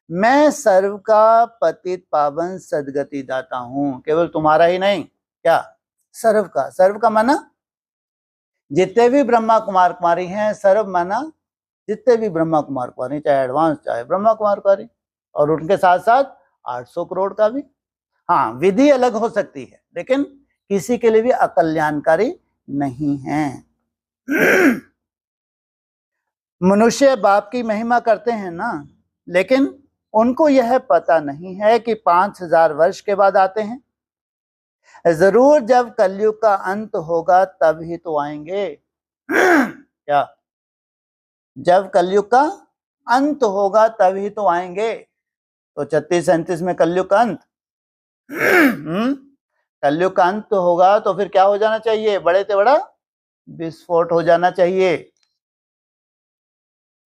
मैं सर्व का पतित पावन सदगति दाता हूं। केवल तुम्हारा ही नहीं, क्या? सर्व का। सर्व का माना जितने भी ब्रह्मा कुमार कुमारी हैं, सर्व माना जितने भी ब्रह्मा कुमार कुमारी, चाहे एडवांस चाहे ब्रह्मा कुमार कुमारी, और उनके साथ साथ 800 करोड़ का भी। हाँ, विधि अलग हो सकती है लेकिन किसी के लिए भी अकल्याणकारी नहीं है। मनुष्य बाप की महिमा करते हैं ना, लेकिन उनको यह पता नहीं है कि 5000 वर्ष के बाद आते हैं। जरूर जब कलयुग का अंत होगा तब ही तो आएंगे। क्या? जब कलयुग का अंत होगा तब ही तो आएंगे। तो 36-37 में कलयुग का अंत। कलयुग का अंत होगा तो फिर क्या हो जाना चाहिए? बड़े से बड़ा विस्फोट हो जाना चाहिए।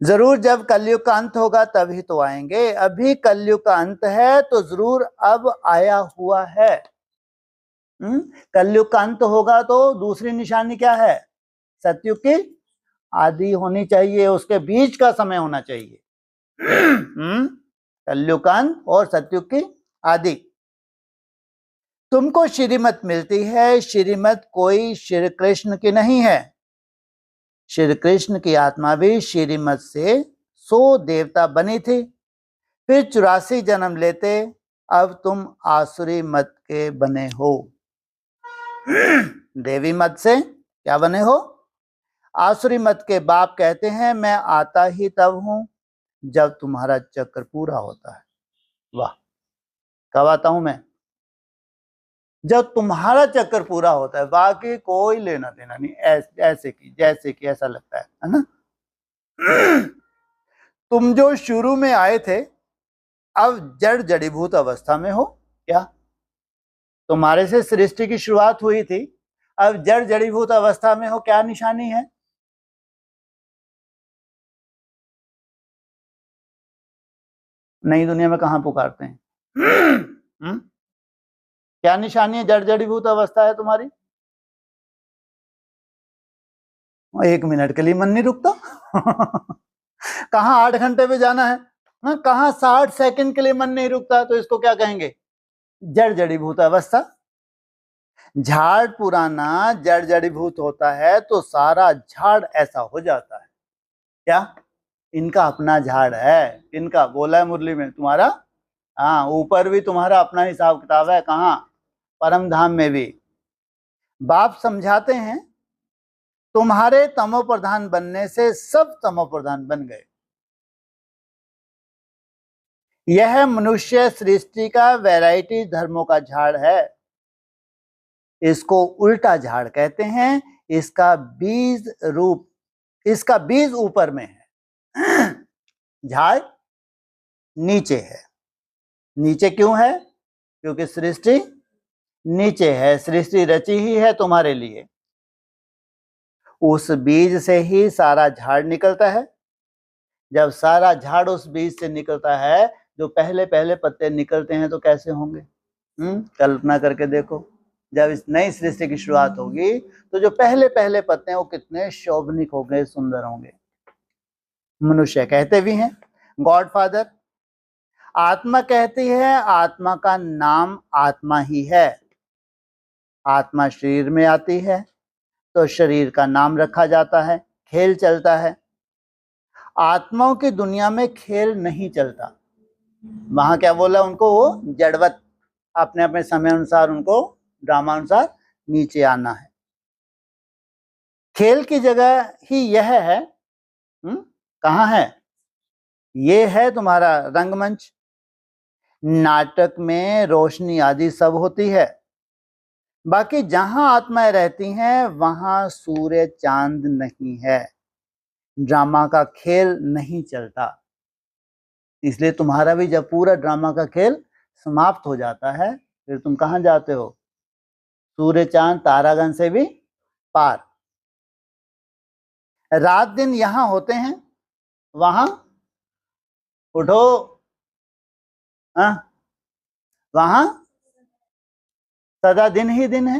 जरूर जब कलयुग का अंत होगा तब ही तो आएंगे। अभी कलयुग का अंत है तो जरूर अब आया हुआ है। कलयुग का अंत होगा तो दूसरी निशानी क्या है? सतयुग की आदि होनी चाहिए, उसके बीच का समय होना चाहिए। कलयुग का अंत और सतयुग की आदि। तुमको श्रीमत मिलती है, श्रीमत कोई श्री कृष्ण की नहीं है। श्री कृष्ण की आत्मा भी श्रीमत से 100 देवता बनी थी, फिर 84 जन्म लेते। अब तुम आसुरी मत के बने हो। देवी मत से क्या बने हो? आसुरी मत के बाप कहते हैं मैं आता ही तब हूं जब तुम्हारा चक्र पूरा होता है। वाह! कब आता हूं मैं? जब तुम्हारा चक्कर पूरा होता है। बाकी कोई लेना देना नहीं, ऐसे की जैसे की ऐसा लगता है ना। तुम जो शुरू में आए थे अब जड़ जड़ीभूत अवस्था में हो। क्या? तुम्हारे से सृष्टि की शुरुआत हुई थी, अब जड़ जड़ीभूत अवस्था में हो। क्या निशानी है? नई दुनिया में कहां पुकारते हैं? क्या निशानी है? जड़ जड़ीभूत अवस्था है तुम्हारी। 1 मिनट के लिए मन नहीं रुकता। कहाँ 8 घंटे पे जाना है, कहाँ 60 सेकंड के लिए मन नहीं रुकता। तो इसको क्या कहेंगे? जड़ जड़ीभूत अवस्था। झाड़ पुराना जड़ जड़ीभूत होता है तो सारा झाड़ ऐसा हो जाता है। क्या? इनका अपना झाड़ है। इनका बोला है मुरली में तुम्हारा। हाँ, ऊपर भी तुम्हारा अपना हिसाब किताब है। कहाँ? परम धाम में भी। बाप समझाते हैं तुम्हारे तमो प्रधान बनने से सब तमो प्रधान बन गए। यह मनुष्य सृष्टि का वैरायटी धर्मों का झाड़ है। इसको उल्टा झाड़ कहते हैं। इसका बीज ऊपर में है, झाड़ नीचे है। नीचे क्यों है? क्योंकि सृष्टि नीचे है, सृष्टि रची ही है तुम्हारे लिए। उस बीज से ही सारा झाड़ निकलता है। जब सारा झाड़ उस बीज से निकलता है, जो पहले पहले पत्ते निकलते हैं तो कैसे होंगे? कल्पना करके देखो, जब इस नई सृष्टि की शुरुआत होगी तो जो पहले पहले पत्ते हैं वो कितने शोभनिक होंगे, सुंदर होंगे। मनुष्य कहते भी हैं, गॉड फादर आत्मा कहती है, आत्मा का नाम आत्मा ही है। आत्मा शरीर में आती है तो शरीर का नाम रखा जाता है, खेल चलता है। आत्माओं की दुनिया में खेल नहीं चलता। वहां क्या बोला उनको? वो जड़वत, अपने अपने समय अनुसार उनको ड्रामा अनुसार नीचे आना है। खेल की जगह ही यह है। कहाँ है? ये है तुम्हारा रंगमंच। नाटक में रोशनी आदि सब होती है। बाकी जहां आत्माएं रहती हैं वहां सूर्य चांद नहीं है, ड्रामा का खेल नहीं चलता। इसलिए तुम्हारा भी जब पूरा ड्रामा का खेल समाप्त हो जाता है, फिर तुम कहां जाते हो? सूर्य चांद तारागण से भी पार। रात दिन यहां होते हैं, वहां उठो, वहां सदा दिन ही दिन है।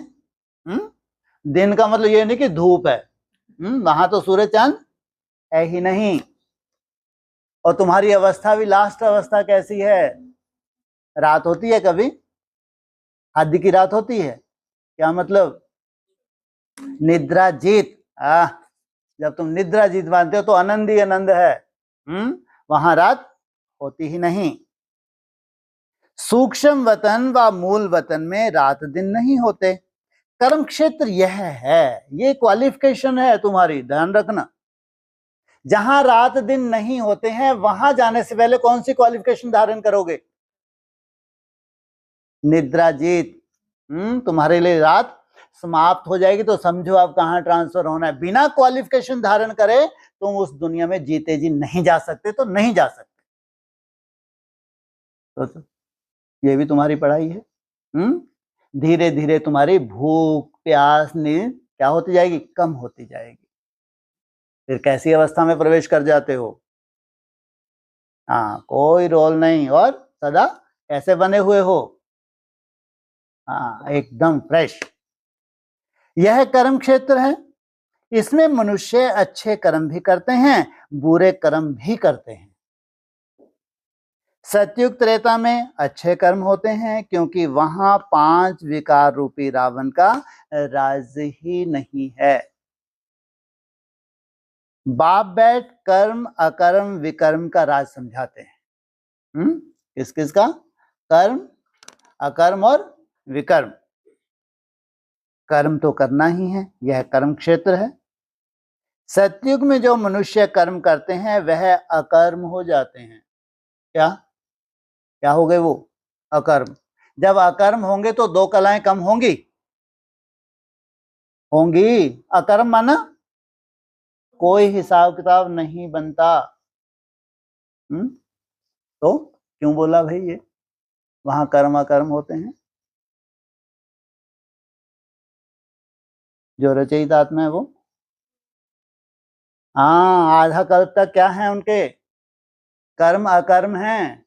दिन का मतलब ये नहीं कि धूप है। वहां तो सूर्य चांद है ही नहीं। और तुम्हारी अवस्था भी लास्ट अवस्था कैसी है? रात होती है कभी? आदि की रात होती है। क्या मतलब? निद्रा जीत। जब तुम निद्रा जीत मानते हो तो आनंद ही आनंद है। वहां रात होती ही नहीं। सूक्ष्म वतन व मूल वतन में रात दिन नहीं होते। कर्म क्षेत्र यह है, ये क्वालिफिकेशन है तुम्हारी, ध्यान रखना। जहां रात दिन नहीं होते हैं वहां जाने से पहले कौन सी क्वालिफिकेशन धारण करोगे? निद्रा जीत। तुम्हारे लिए रात समाप्त हो जाएगी तो समझो अब कहां ट्रांसफर होना है। बिना क्वालिफिकेशन धारण करे तुम उस दुनिया में जीते जी नहीं जा सकते, तो नहीं जा सकते। तो ये भी तुम्हारी पढ़ाई है। धीरे धीरे तुम्हारी भूख प्यास नींद क्या होती जाएगी? कम होती जाएगी। फिर कैसी अवस्था में प्रवेश कर जाते हो? कोई रोल नहीं, और सदा कैसे बने हुए हो? एकदम फ्रेश। यह कर्म क्षेत्र है। इसमें मनुष्य अच्छे कर्म भी करते हैं, बुरे कर्म भी करते हैं। सतयुग त्रेता में अच्छे कर्म होते हैं, क्योंकि वहां 5 विकार रूपी रावण का राज ही नहीं है। बाप बैठ कर्म अकर्म विकर्म का राज समझाते हैं। किस किस का? कर्म अकर्म और विकर्म। कर्म तो करना ही है, यह कर्म क्षेत्र है। सतयुग में जो मनुष्य कर्म करते हैं वह अकर्म हो जाते हैं। क्या क्या हो गए वो? अकर्म। जब अकर्म होंगे तो 2 कलाएं कम होंगी। अकर्म माना कोई हिसाब किताब नहीं बनता। तो क्यों बोला भाई ये? वहां कर्म अकर्म होते हैं। जो रचयित आत्मा है वो आधा कल्प तक क्या है उनके? कर्म अकर्म हैं।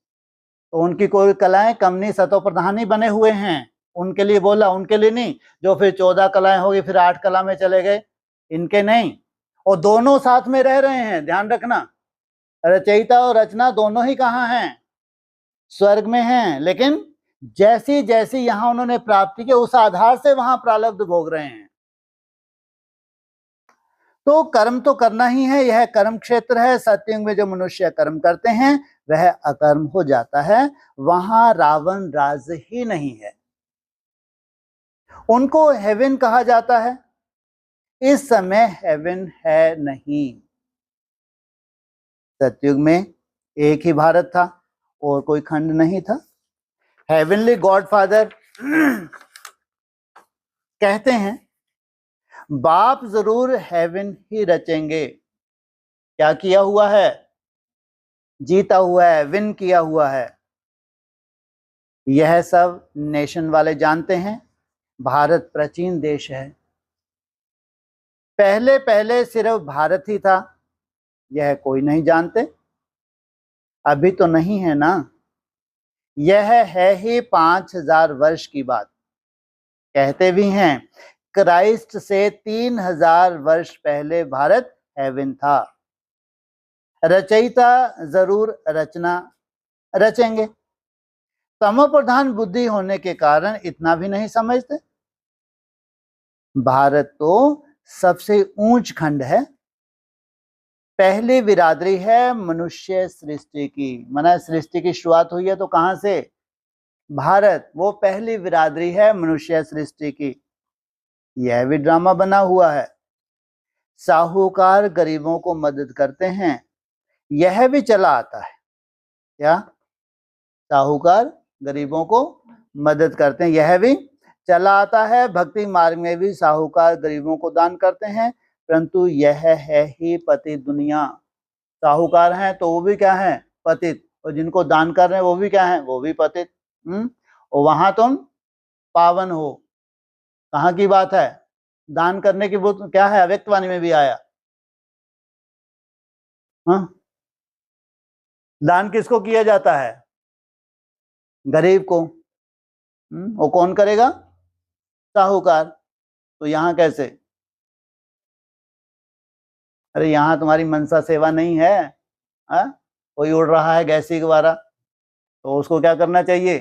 तो उनकी कोई कलाएं कम नहीं, सतो प्रधान ही बने हुए हैं। उनके लिए बोला, उनके लिए नहीं। जो फिर 14 कलाएं होगी फिर 8 कला में चले गए, इनके नहीं। और दोनों साथ में रह रहे हैं, ध्यान रखना। रचयिता और रचना दोनों ही कहाँ हैं? स्वर्ग में हैं। लेकिन जैसी जैसी यहां उन्होंने प्राप्ति की उस आधार से वहां प्रारब्ध भोग रहे हैं। तो कर्म तो करना ही है, यह कर्म क्षेत्र है। सतयुग में जो मनुष्य कर्म करते हैं वह अकर्म हो जाता है, वहां रावण राज ही नहीं है। उनको हेवन कहा जाता है। इस समय हेवन है नहीं। सतयुग में एक ही भारत था, और कोई खंड नहीं था। हेवनली गॉडफादर कहते हैं बाप जरूर हेवन ही रचेंगे। क्या किया हुआ है? जीता हुआ है, विन किया हुआ है। यह सब नेशन वाले जानते हैं। भारत प्राचीन देश है। पहले पहले सिर्फ भारत ही था, यह कोई नहीं जानते। अभी तो नहीं है ना। यह है ही 5000 वर्ष की बात। कहते भी हैं क्राइस्ट से 3000 वर्ष पहले भारत हेवन था। रचयिता जरूर रचना रचेंगे। तमो प्रधान बुद्धि होने के कारण इतना भी नहीं समझते। भारत तो सबसे ऊंच खंड है। पहली बिरादरी है मनुष्य सृष्टि की। माना सृष्टि की शुरुआत हुई है तो कहां से? भारत। वो पहली बिरादरी है मनुष्य सृष्टि की। यह भी ड्रामा बना हुआ है। साहूकार गरीबों को मदद करते हैं, यह भी चला आता है। क्या? साहूकार गरीबों को मदद करते हैं, यह भी चला आता है। भक्ति मार्ग में भी साहूकार गरीबों को दान करते हैं, परंतु यह है ही पतित दुनिया। साहूकार हैं तो वो भी क्या है? पतित। और जिनको दान कर रहे हैं वो भी क्या है? वो भी पतित। और वहां तुम पावन हो। कहाँ की बात है? दान करने की वो क्या है? अव्यक्त वाणी में भी आया। हाँ, दान किसको किया जाता है? गरीब को। वो कौन करेगा? साहूकार। तो यहाँ कैसे? अरे यहाँ तुम्हारी मनसा सेवा नहीं है। कोई उड़ रहा है गैसी द्वारा, तो उसको क्या करना चाहिए?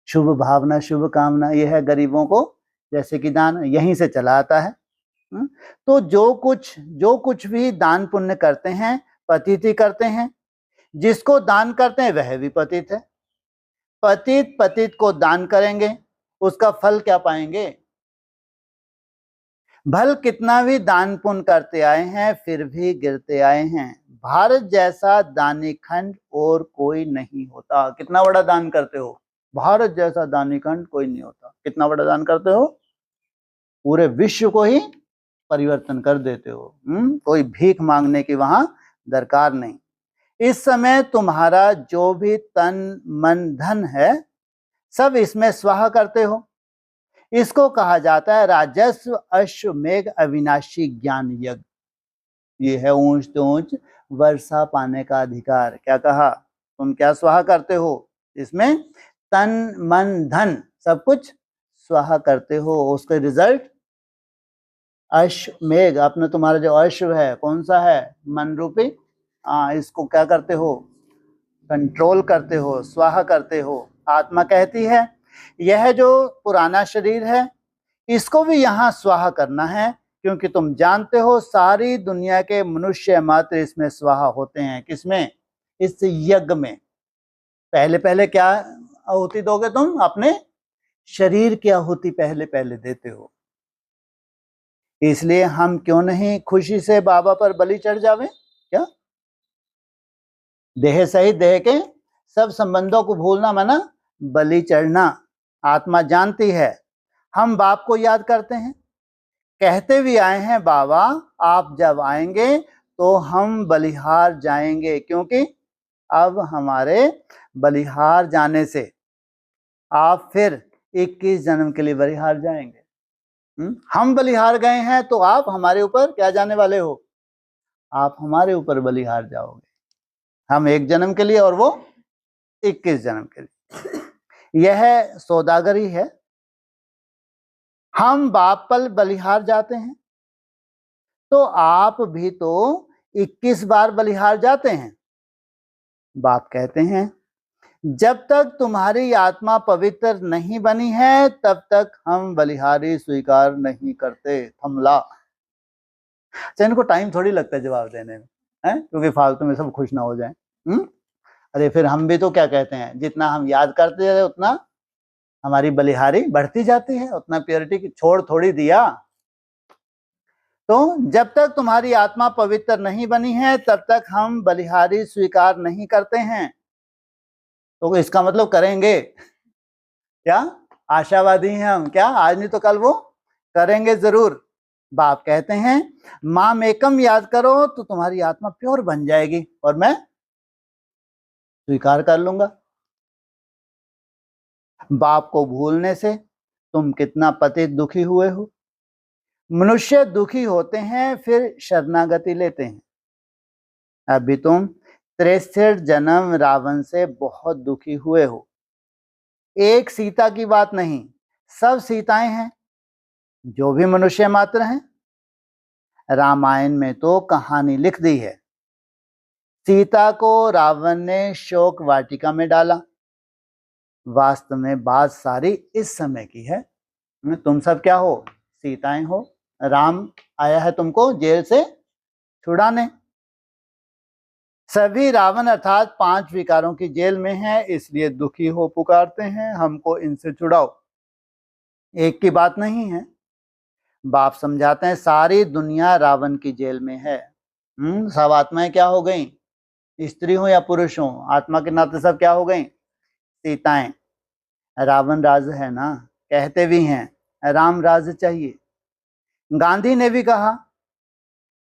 शुभ भावना, शुभ कामना, यह है गरीबों को जैसे कि दान यहीं से चला आता है। तो जो कुछ भी दान पुण्य करते हैं पतित ही करते हैं। जिसको दान करते हैं वह भी पतित है। पतित पतित को दान करेंगे, उसका फल क्या पाएंगे? भल कितना भी दान पुण्य करते आए हैं फिर भी गिरते आए हैं। भारत जैसा दानी खंड और कोई नहीं होता। कितना बड़ा दान करते हो? भारत जैसा दानी खंड कोई नहीं होता। कितना बड़ा दान करते हो? पूरे विश्व को ही परिवर्तन कर देते हो। कोई भीख मांगने की वहां दरकार नहीं। इस समय तुम्हारा जो भी तन मन धन है सब इसमें स्वाहा करते हो। इसको कहा जाता है राजस्व अश्वमेघ अविनाशी ज्ञान यज्ञ। ये है ऊंच तो ऊंच वर्षा पाने का अधिकार। क्या कहा? तुम क्या स्वाहा करते हो? इसमें तन मन धन सब कुछ स्वाहा करते हो। उसके रिजल्ट अश्वमेघ, अपना तुम्हारा जो अश्व है कौन सा है? मन रूपी। इसको क्या करते हो? कंट्रोल करते हो, स्वाहा करते हो। आत्मा कहती है यह जो पुराना शरीर है इसको भी यहाँ स्वाहा करना है, क्योंकि तुम जानते हो सारी दुनिया के मनुष्य मात्र इसमें स्वाहा होते हैं। किसमें? इस यज्ञ में। पहले पहले क्या आहुति दोगे तुम? अपने शरीर की आहुति पहले पहले देते हो। इसलिए हम क्यों नहीं खुशी से बाबा पर बलि चढ़ जावे? क्या? देह सहित देह के सब संबंधों को भूलना माना बलि चढ़ना। आत्मा जानती है। हम बाप को याद करते हैं, कहते भी आए हैं बाबा आप जब आएंगे तो हम बलिहार जाएंगे, क्योंकि अब हमारे बलिहार जाने से आप फिर 21 जन्म के लिए बलिहार जाएंगे। हम बलिहार गए हैं तो आप हमारे ऊपर क्या जाने वाले हो? आप हमारे ऊपर बलिहार जाओगे। हम 1 जन्म के लिए और वो 21 जन्म के लिए। यह सौदागरी है। हम बाप पर बलिहार जाते हैं तो आप भी तो 21 बार बलिहार जाते हैं। बाप कहते हैं जब तक तुम्हारी आत्मा पवित्र नहीं बनी है तब तक हम बलिहारी स्वीकार नहीं करते। थमला। इनको टाइम थोड़ी लगता है जवाब देने में, है? क्योंकि फालतू में सब खुश ना हो जाए। अरे फिर हम भी तो क्या कहते हैं, जितना हम याद करते जाते उतना हमारी बलिहारी बढ़ती जाती है। उतना प्योरिटी की छोड़ थोड़ी दिया। तो जब तक तुम्हारी आत्मा पवित्र नहीं बनी है तब तक हम बलिहारी स्वीकार नहीं करते हैं। तो इसका मतलब करेंगे क्या, आशावादी हैं हम, क्या आज नहीं तो कल वो करेंगे जरूर। बाप कहते हैं माम एकम याद करो तो तुम्हारी आत्मा प्योर बन जाएगी और मैं स्वीकार कर लूंगा। बाप को भूलने से तुम कितना पतित दुखी हुए हो। मनुष्य दुखी होते हैं फिर शरणागति लेते हैं। अभी तुम 63 जन्म रावण से बहुत दुखी हुए हो। एक सीता की बात नहीं, सब सीताएं हैं, जो भी मनुष्य मात्र हैं। रामायण में तो कहानी लिख दी है, सीता को रावण ने शोक वाटिका में डाला। वास्तव में बात सारी इस समय की है। तुम सब क्या हो, सीताएं हो। राम आया है तुमको जेल से छुड़ाने। सभी रावण अर्थात 5 विकारों की जेल में हैं, इसलिए दुखी हो पुकारते हैं हमको इनसे छुड़ाओ। एक की बात नहीं है। बाप समझाते हैं सारी दुनिया रावण की जेल में है। सब आत्माएं क्या हो गई, स्त्री हो या पुरुष हो, आत्मा के नाते सब क्या हो गई, सीताएं। रावण राज है ना, कहते भी हैं राम राज चाहिए। गांधी ने भी कहा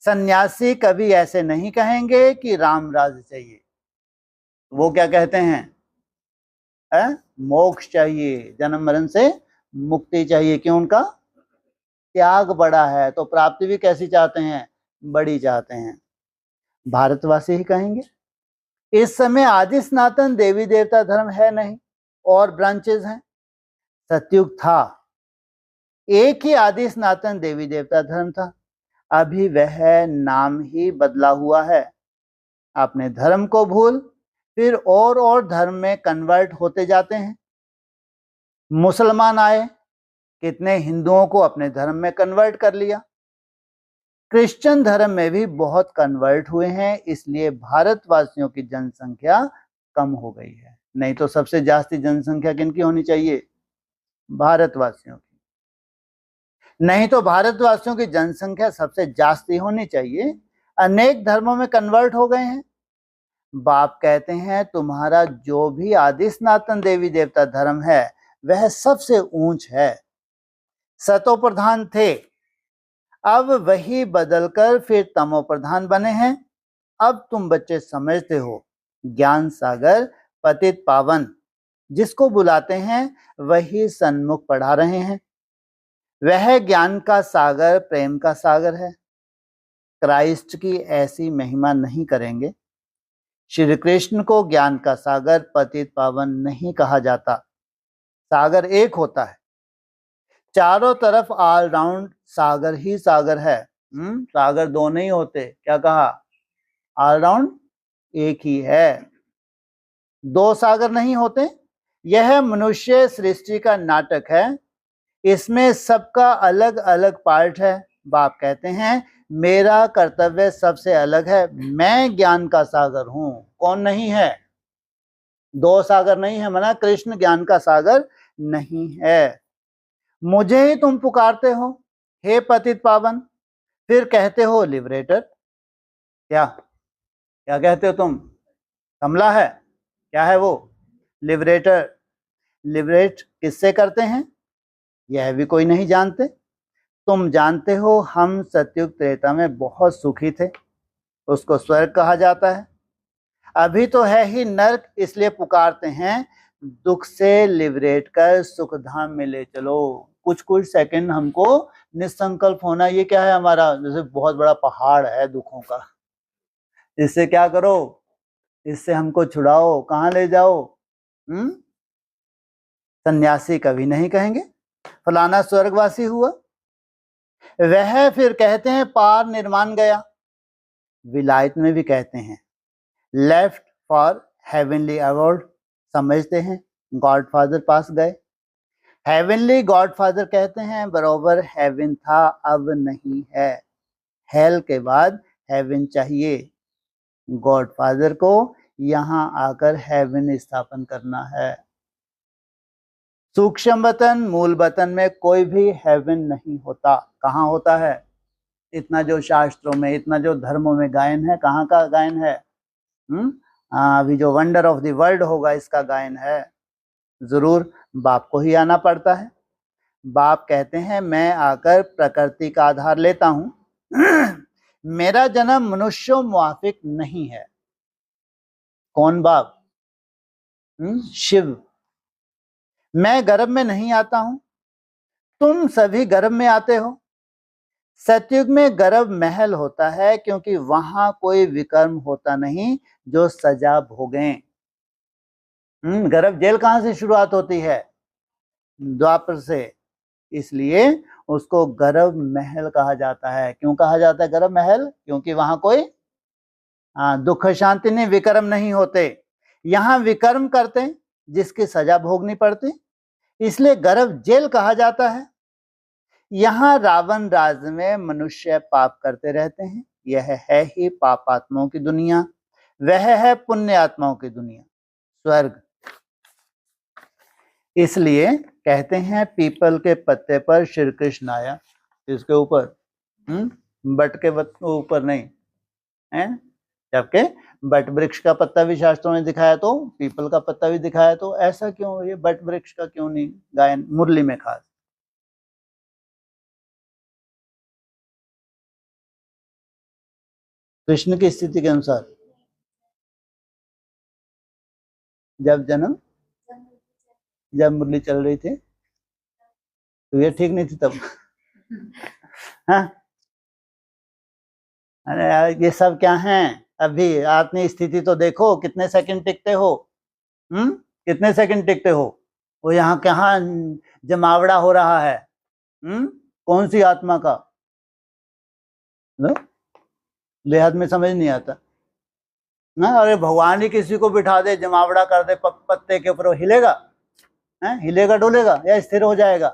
सन्यासी कभी ऐसे नहीं कहेंगे कि राम राज चाहिए। वो क्या कहते हैं, मोक्ष चाहिए, जन्म मरण से मुक्ति चाहिए। क्यों, उनका त्याग बड़ा है, तो प्राप्ति भी कैसी चाहते हैं, बड़ी चाहते हैं। भारतवासी ही कहेंगे इस समय आदि सनातन देवी देवता धर्म है नहीं और ब्रांचेस हैं। सतयुग था, एक ही आदि सनातन देवी देवता धर्म था, अभी वह नाम ही बदला हुआ है। अपने धर्म को भूल फिर और धर्म में कन्वर्ट होते जाते हैं। मुसलमान आए, कितने हिंदुओं को अपने धर्म में कन्वर्ट कर लिया। क्रिश्चियन धर्म में भी बहुत कन्वर्ट हुए हैं, इसलिए भारतवासियों की जनसंख्या कम हो गई है। नहीं तो सबसे ज्यादा जनसंख्या किनकी होनी चाहिए, भारतवासियों की। नहीं तो भारतवासियों की जनसंख्या सबसे ज्यादा होनी चाहिए। अनेक धर्मों में कन्वर्ट हो गए हैं। बाप कहते हैं तुम्हारा जो भी आदि सनातन देवी देवता धर्म है वह सबसे ऊंच है। सतो प्रधान थे, अब वही बदलकर फिर तमो प्रधान बने हैं। अब तुम बच्चे समझते हो, ज्ञान सागर पतित पावन जिसको बुलाते हैं वही सन्मुख पढ़ा रहे हैं। वह ज्ञान का सागर, प्रेम का सागर है। क्राइस्ट की ऐसी महिमा नहीं करेंगे। श्री कृष्ण को ज्ञान का सागर पतित पावन नहीं कहा जाता। सागर एक होता है, चारों तरफ ऑलराउंड सागर ही सागर है। सागर दो नहीं होते, क्या कहा, ऑलराउंड एक ही है, दो सागर नहीं होते। यह मनुष्य सृष्टि का नाटक है, इसमें सबका अलग अलग पार्ट है। बाप कहते हैं मेरा कर्तव्य सबसे अलग है, मैं ज्ञान का सागर हूं। कौन नहीं है, दो सागर नहीं है, मना कृष्ण ज्ञान का सागर नहीं है। मुझे ही तुम पुकारते हो हे पतित पावन, फिर कहते हो लिबरेटर। क्या क्या कहते हो तुम, कमला है, क्या है वो, लिबरेटर। लिबरेट किससे करते हैं यह भी कोई नहीं जानते। तुम जानते हो हम सतयुग त्रेता में बहुत सुखी थे, उसको स्वर्ग कहा जाता है। अभी तो है ही नर्क, इसलिए पुकारते हैं दुख से लिबरेट कर सुख धाम में ले चलो। कुछ कुछ सेकंड हमको निसंकल्प होना, ये क्या है हमारा, जैसे बहुत बड़ा पहाड़ है दुखों का, इससे क्या करो, इससे हमको छुड़ाओ, कहाँ ले जाओ। सन्यासी कभी नहीं कहेंगे फलाना स्वर्गवासी हुआ। वह फिर कहते हैं पार निर्माण गया। विलायत में भी कहते हैं लेफ्ट फॉर हेवनली अवार्ड, समझते हैं गॉडफादर पास गए। हेवनली गॉडफादर कहते हैं बरोबर हेवन था, अब नहीं है। हेल के बाद हेवन चाहिए। गॉडफादर को यहां आकर हेवन स्थापन करना है। सूक्ष्म वतन मूल वतन में कोई भी हेवन नहीं होता। कहाँ होता है, इतना जो शास्त्रों में, इतना जो धर्मों में गायन है, कहाँ का गायन है, हाँ, अभी जो वंडर ऑफ द वर्ल्ड होगा इसका गायन है, जरूर बाप को ही आना पड़ता है। बाप कहते हैं मैं आकर प्रकृति का आधार लेता हूं मेरा जन्म मनुष्यों मुआफिक नहीं है। कौन बाप? शिव। मैं गर्भ में नहीं आता हूं, तुम सभी गर्भ में आते हो। सतयुग में गर्भ महल होता है क्योंकि वहां कोई विकर्म होता नहीं जो सजा भोगें। गर्भ जेल कहां से शुरुआत होती है? द्वापर से, इसलिए उसको गर्भ महल कहा जाता है। क्यों कहा जाता है गर्भ महल? क्योंकि वहां कोई दुख शांति नहीं, विकर्म नहीं होते। यहाँ विकर्म करते हैं जिसकी सजा भोगनी पड़ती, इसलिए गर्भ जेल कहा जाता है। यहाँ रावण राज्य में मनुष्य पाप करते रहते हैं, यह है ही पापात्माओं की दुनिया, वह है पुण्य आत्माओं की दुनिया, स्वर्ग। इसलिए कहते हैं पीपल के पत्ते पर श्री कृष्ण आया, इसके ऊपर बट के ऊपर नहीं है, जबकि बट वृक्ष का पत्ता भी शास्त्रों में दिखाया तो पीपल का पत्ता भी दिखाया, तो ऐसा क्यों ये बट वृक्ष का क्यों नहीं गायन मुरली में खास? कृष्ण की स्थिति के अनुसार जब जन्म, जब मुरली चल रही थी तो ये ठीक नहीं थी तब हाँ? अरे यार ये सब क्या है? अभी अपनी स्थिति तो देखो, कितने सेकंड टिकते हो? कितने सेकंड टिकते हो? वो यहाँ कहाँ जमावड़ा हो रहा है? कौन सी आत्मा का? बेहद में समझ नहीं आता ना। अरे भगवान ही किसी को बिठा दे, जमावड़ा कर दे पत्ते के ऊपर, हिलेगा? हिलेगा डोलेगा या स्थिर हो जाएगा?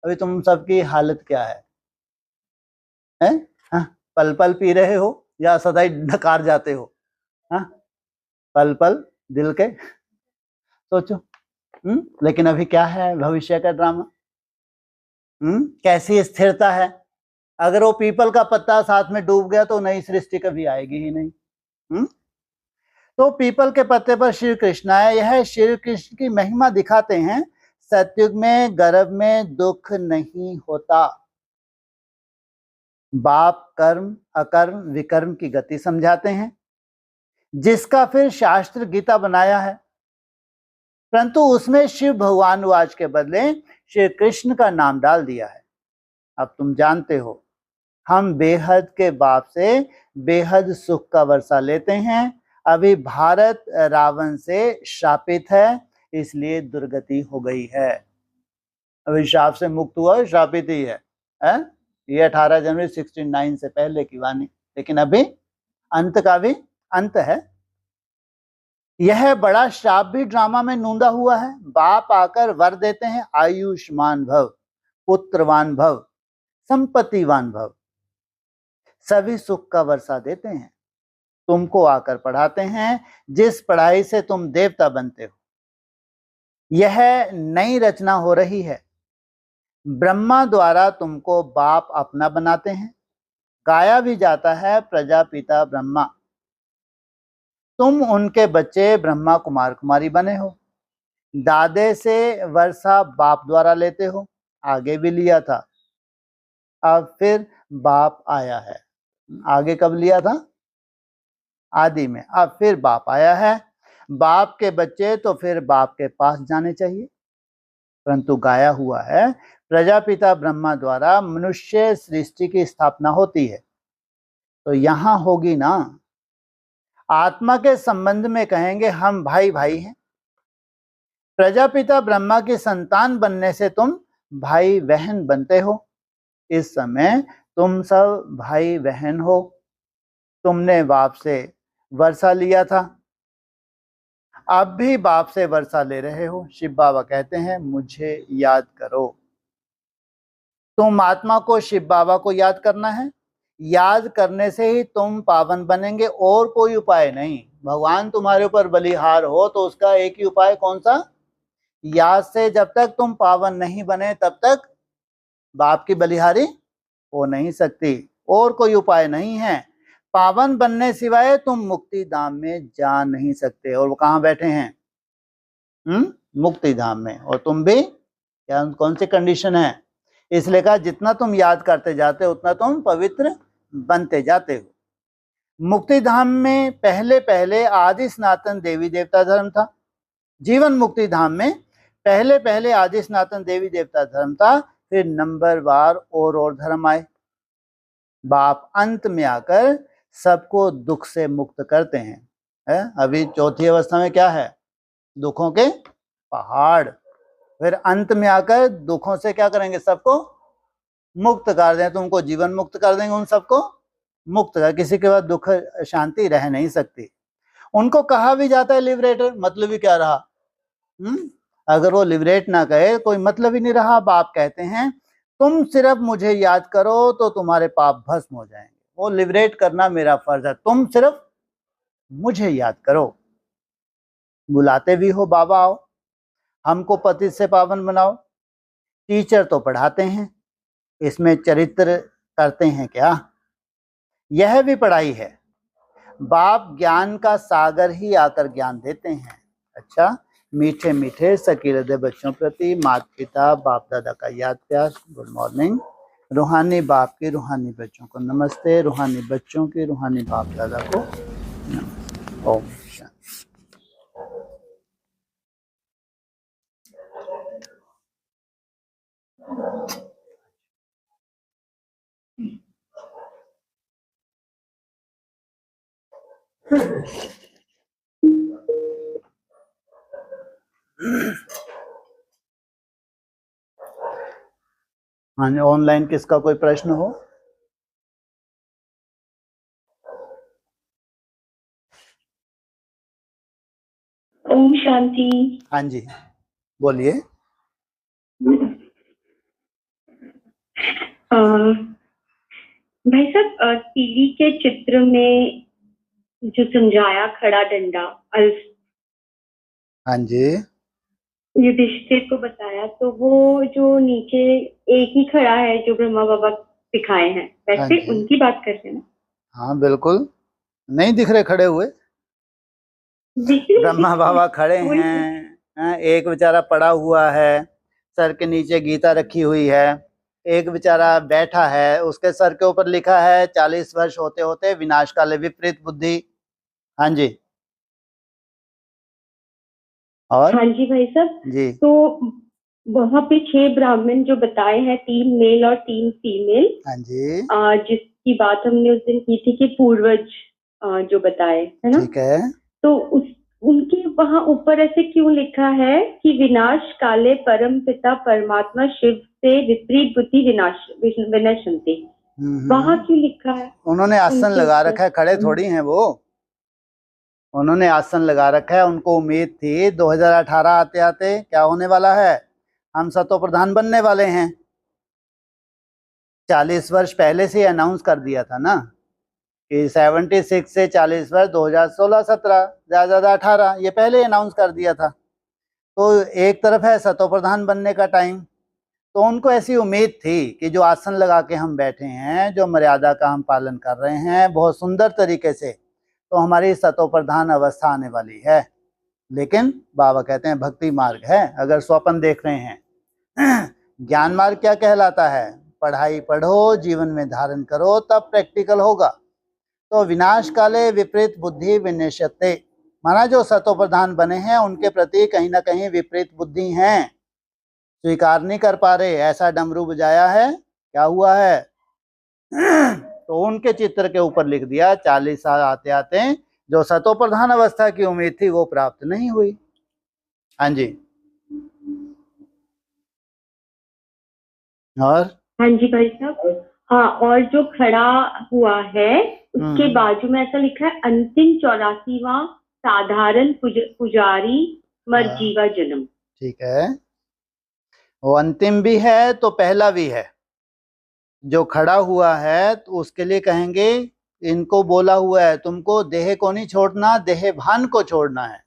अभी तुम सबकी हालत क्या है? पल पल पी रहे हो या सदाई ढकार जाते हो? पल पल दिल के सोचो। लेकिन अभी क्या है? भविष्य का ड्रामा। कैसी स्थिरता है? अगर वो पीपल का पत्ता साथ में डूब गया तो नई सृष्टि कभी आएगी ही नहीं। तो पीपल के पत्ते पर श्री कृष्ण आए, यह श्री कृष्ण की महिमा दिखाते हैं। सतयुग में गर्भ में दुख नहीं होता। बाप कर्म अकर्म विकर्म की गति समझाते हैं, जिसका फिर शास्त्र गीता बनाया है, परंतु उसमें शिव भगवान वाच के बदले श्री कृष्ण का नाम डाल दिया है। अब तुम जानते हो हम बेहद के बाप से बेहद सुख का वर्षा लेते हैं। अभी भारत रावण से शापित है, इसलिए दुर्गति हो गई है। अभी शाप से मुक्त हुआ, शापित ही है? ये 18 जनवरी 1609 से पहले की वाणी, लेकिन अभी अंत का भी अंत है। यह बड़ा श्राप भी ड्रामा में नूंदा हुआ है। बाप आकर वर देते हैं, आयुष्मान भव, पुत्रवान भव, संपत्तिवान भव, सभी सुख का वर्षा देते हैं। तुमको आकर पढ़ाते हैं, जिस पढ़ाई से तुम देवता बनते हो। यह नई रचना हो रही है। ब्रह्मा द्वारा तुमको बाप अपना बनाते हैं। गाया भी जाता है प्रजापिता ब्रह्मा, तुम उनके बच्चे ब्रह्मा कुमार कुमारी बने हो। दादे से वर्षा बाप द्वारा लेते हो, आगे भी लिया था, अब फिर बाप आया है। आगे कब लिया था? आदि में। अब फिर बाप आया है। बाप के बच्चे तो फिर बाप के पास जाने चाहिए, परंतु गाया हुआ है प्रजापिता ब्रह्मा द्वारा मनुष्य सृष्टि की स्थापना होती है, तो यहां होगी ना। आत्मा के संबंध में कहेंगे हम भाई भाई हैं। प्रजापिता ब्रह्मा की संतान बनने से तुम भाई बहन बनते हो। इस समय तुम सब भाई बहन हो। तुमने बाप से वर्षा लिया था, अब भी बाप से वर्षा ले रहे हो। शिव बाबा कहते हैं मुझे याद करो। तुम आत्मा को शिव बाबा को याद करना है। याद करने से ही तुम पावन बनेंगे, और कोई उपाय नहीं। भगवान तुम्हारे ऊपर बलिहार हो तो उसका एक ही उपाय, कौन सा? याद से जब तक तुम पावन नहीं बने तब तक बाप की बलिहारी हो नहीं सकती, और कोई उपाय नहीं है। पावन बनने सिवाय तुम मुक्ति धाम में जा नहीं सकते। और वो कहाँ बैठे हैं? मुक्ति धाम में। और तुम भी क्या, कौन सी कंडीशन है? इसलिए कहा जितना तुम याद करते जाते हो उतना तुम पवित्र बनते जाते हो। मुक्ति धाम में पहले पहले आदि सनातन देवी देवता धर्म था। जीवन मुक्ति धाम में पहले पहले आदि सनातन देवी देवता धर्म था, फिर नंबरवार और धर्म आए। बाप अंत में आकर सबको दुख से मुक्त करते हैं, है? अभी चौथी अवस्था में क्या है? दुखों के पहाड़। फिर अंत में आकर दुखों से क्या करेंगे? सबको मुक्त कर दें। तुमको जीवन मुक्त कर देंगे, उन सबको मुक्त कर। किसी के बाद दुख शांति रह नहीं सकती। उनको कहा भी जाता है लिबरेटर, मतलब ही क्या रहा? अगर वो लिबरेट ना कहे कोई मतलब ही नहीं रहा। बाप कहते हैं तुम सिर्फ मुझे याद करो तो तुम्हारे पाप भस्म हो जाएंगे। वो लिबरेट करना मेरा फर्ज है, तुम सिर्फ मुझे याद करो। बुलाते भी हो बाबा आओ, हमको पतित से पावन बनाओ। टीचर तो पढ़ाते हैं, इसमें चरित्र करते हैं क्या? यह भी पढ़ाई है। बाप ज्ञान का सागर ही आकर ज्ञान देते हैं। अच्छा, मीठे मीठे सकील हृदय बच्चों प्रति माता पिता बाप दादा का याद प्यार। Good morning. रूहानी बाप के रूहानी बच्चों को नमस्ते, रूहानी बच्चों के रूहानी बाप दादा को नमस्ते। ओम शांति। हाँ, ऑनलाइन किसका कोई प्रश्न हो? ओम शांति। हाँ जी, बोलिए। भाई साहब, तीली के चित्र में जो समझाया खड़ा डंडा अल्फ, हाँ जी, युधिष्ठिर को बताया, तो वो जो नीचे एक ही खड़ा है जो ब्रह्मा बाबा दिखाए हैं, वैसे उनकी बात कर रहे हैं? हाँ बिल्कुल। नहीं दिख रहे खड़े हुए? ब्रह्मा बाबा खड़े हैं, एक बेचारा पड़ा हुआ है, सर के नीचे गीता रखी हुई है। एक बेचारा बैठा है, उसके सर के ऊपर लिखा है 40 वर्ष होते होते विनाश काले विपरीत बुद्धि। हाँ जी, और हाँ जी भाई साहब जी, तो वहाँ पे 6 ब्राह्मण जो बताए हैं, 3 मेल और 3 फीमेल, हाँ जी, जिसकी बात हमने उस दिन की थी कि पूर्वज जो बताए है ना, ठीक है। तो उनके वहाँ ऊपर ऐसे क्यों लिखा है कि विनाश काले परम पिता परमात्मा शिव से विपरीत बुद्धि विनश्यन्ति? वहाँ क्यों लिखा है? उन्होंने आसन लगा रखा है, खड़े थोड़ी हैं वो। उन्होंने आसन लगा रखा है। उनको उम्मीद थी 2018 आते आते क्या होने वाला है, हम सतो प्रधान बनने वाले हैं। 40 वर्ष पहले से अनाउंस कर दिया था ना कि 76 से 40 वर्ष 2016-17 ज्यादा 18, ये पहले अनाउंस कर दिया था। तो एक तरफ है सतो प्रधान बनने का टाइम, तो उनको ऐसी उम्मीद थी कि जो आसन लगा के हम बैठे हैं, जो मर्यादा का हम पालन कर रहे हैं बहुत सुंदर तरीके से, तो हमारी सतो प्रधान अवस्था आने वाली है। लेकिन बाबा कहते हैं भक्ति मार्ग है, अगर स्वप्न देख रहे हैं। ज्ञान मार्ग क्या कहलाता है? पढ़ाई पढ़ो, जीवन में धारण करो, तब प्रैक्टिकल होगा। तो विनाश काले विपरीत बुद्धि विनिश्यते, माना जो सतो प्रधान बने हैं उनके प्रति कहीं ना कहीं विपरीत बुद्धि हैं, स्वीकार नहीं कर पा रहे। ऐसा डमरू बजाया है, क्या हुआ है? तो उनके चित्र के ऊपर लिख दिया 40 साल आते आते जो सतो प्रधान अवस्था की उम्मीद थी वो प्राप्त नहीं हुई। हाँ जी, और हाँ जी भाई साहब, हाँ, और जो खड़ा हुआ है उसके बाजू में ऐसा लिखा है अंतिम 84वां साधारण पुजारी मरजीवा जन्म। ठीक है, वो अंतिम भी है तो पहला भी है। जो खड़ा हुआ है तो उसके लिए कहेंगे, इनको बोला हुआ है तुमको देह को नहीं छोड़ना, देह भान को छोड़ना है।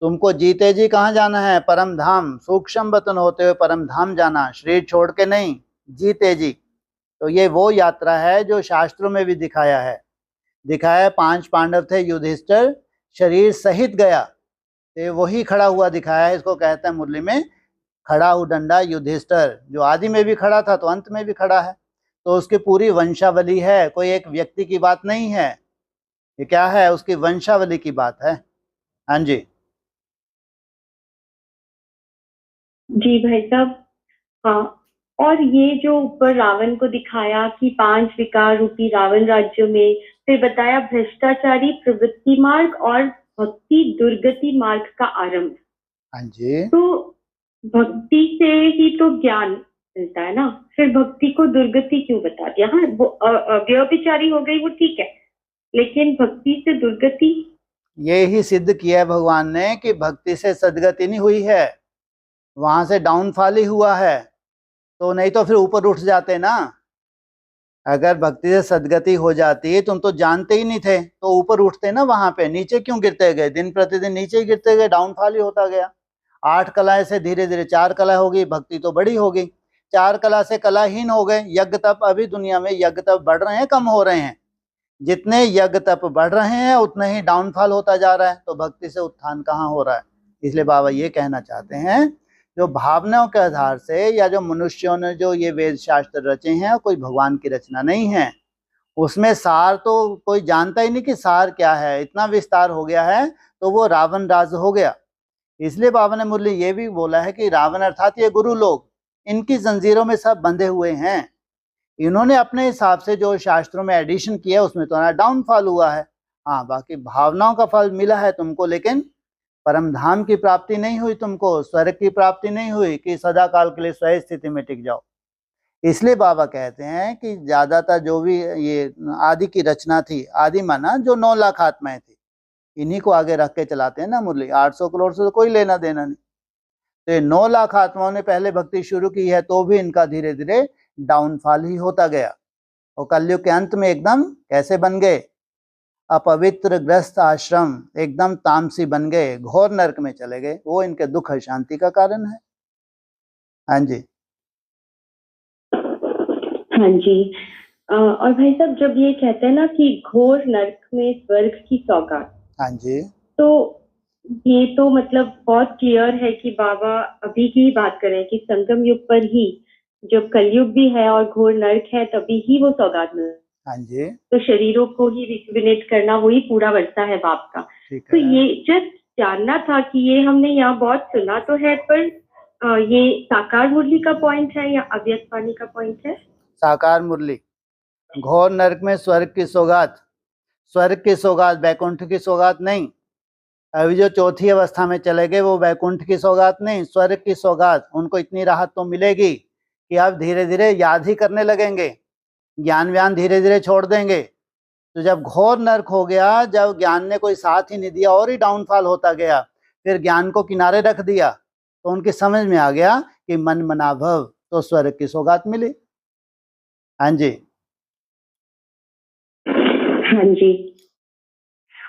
तुमको जीते जी कहाँ जाना है? परम धाम, सूक्ष्म वतन होते हुए परम धाम जाना, शरीर छोड़ के नहीं, जीते जी। तो ये वो यात्रा है जो शास्त्रों में भी दिखाया है दिखाया 5 पांडव थे, युधिष्ठिर शरीर सहित गया, तो वही खड़ा हुआ दिखाया है। इसको कहते हैं मुरली में खड़ा उदंडा युधिष्ठिर, जो आदि में भी खड़ा था तो अंत में भी खड़ा है। तो उसकी पूरी वंशावली है, कोई एक व्यक्ति की बात नहीं है, ये क्या है, उसकी वंशावली की बात है। हाँ जी जी भाई साहब। हाँ, और ये जो ऊपर रावण को दिखाया कि 5 विकार रूपी रावण राज्य में, फिर बताया भ्रष्टाचारी प्रवृत्ति मार्ग और भक्ति दुर्गति मार्ग का आरंभ। हाँ जी। तो भक्ति से ही तो ज्ञान मिलता है ना, फिर भक्ति को दुर्गति क्यों बता दिया? हाँ, वो व्यभिचारी हो गई वो ठीक है, लेकिन भक्ति से दुर्गति? ये ही सिद्ध किया है भगवान ने कि भक्ति से सदगति नहीं हुई है, वहां से डाउनफॉल ही हुआ है। तो नहीं तो फिर ऊपर उठ जाते ना। अगर भक्ति से सदगति हो जाती, तुम तो जानते ही नहीं थे, तो ऊपर उठते ना, वहां पे नीचे क्यों गिरते गए? दिन प्रतिदिन नीचे ही गिरते गए, डाउनफॉल ही होता गया। 8 कलाएं से धीरे धीरे 4 कला हो गई, भक्ति तो बड़ी हो गई। 4 कला से कलाहीन हो गए। यज्ञ तप, अभी दुनिया में यज्ञ तप बढ़ रहे हैं, कम हो रहे हैं? जितने यज्ञ तप बढ़ रहे हैं उतने ही डाउनफॉल होता जा रहा है। तो भक्ति से उत्थान कहाँ हो रहा है? इसलिए बाबा ये कहना चाहते हैं, जो भावनाओं के आधार से या जो मनुष्यों ने जो ये वेद शास्त्र रचे हैं, कोई भगवान की रचना नहीं है। उसमें सार तो कोई जानता ही नहीं कि सार क्या है, इतना विस्तार हो गया है, तो वो रावण राज हो गया। इसलिए बाबा ने मुरली ये भी बोला है कि रावण अर्थात ये गुरु लोग, इनकी जंजीरों में सब बंधे हुए हैं। इन्होंने अपने हिसाब से जो शास्त्रों में एडिशन किया उसमें तो डाउनफॉल हुआ है। हाँ, बाकी भावनाओं का फल मिला है तुमको, लेकिन परम धाम की प्राप्ति नहीं हुई तुमको, स्वर्ग की प्राप्ति नहीं हुई कि सदा काल के लिए स्वयं स्थिति में टिक जाओ। इसलिए बाबा कहते हैं कि ज्यादातर जो भी ये आदि की रचना थी, आदि माना जो 9 लाख आत्माएं थी, इन्हीं को आगे रख के चलाते हैं ना मुरली। 800 करोड़ से तो कोई लेना देना नहीं। तो ये 9 लाख आत्माओं ने पहले भक्ति शुरू की है, तो भी इनका धीरे धीरे डाउनफॉल ही होता गया। और कलयुग के अंत में एकदम कैसे बन गए? अपवित्र ग्रस्त आश्रम, एकदम तामसी बन गए, घोर नरक में चले गए। वो इनके दुख शांति का कारण है। हाँ जी। हाँ जी। और भाई साहब, जब ये कहते हैं ना कि घोर नरक में स्वर्ग की सौगात, हाँ जी, तो ये तो मतलब बहुत क्लियर है कि बाबा अभी की बात कर रहे हैं कि संगम युग पर ही, जब कलयुग भी है और घोर नरक है, तभी ही वो सौगात मिल। हाँ जी, तो शरीरों को ही रिजुविनेट करना वही पूरा वर्षा है बाप का। तो ये जस्ट जानना था कि ये हमने यहाँ बहुत सुना तो है, पर ये साकार मुरली का पॉइंट है या अव्यक्त वाणी का पॉइंट है? साकार मुरली। घोर नरक में स्वर्ग की सौगात, स्वर्ग की सौगात, बैकुंठ की सौगात नहीं। अभी जो चौथी अवस्था में चले गए वो बैकुंठ की सौगात नहीं, स्वर्ग की सौगात। उनको इतनी राहत तो मिलेगी कि आप धीरे धीरे याद ही करने लगेंगे, ज्ञान व्यान धीरे धीरे छोड़ देंगे। तो जब घोर नरक हो गया, जब ज्ञान ने कोई साथ ही नहीं दिया और ही डाउनफॉल होता गया, फिर ज्ञान को किनारे रख दिया, तो उनकी समझ में आ गया कि मन मनाभव, तो स्वर्ग की सौगात मिली। हाँ जी, हाँ जी।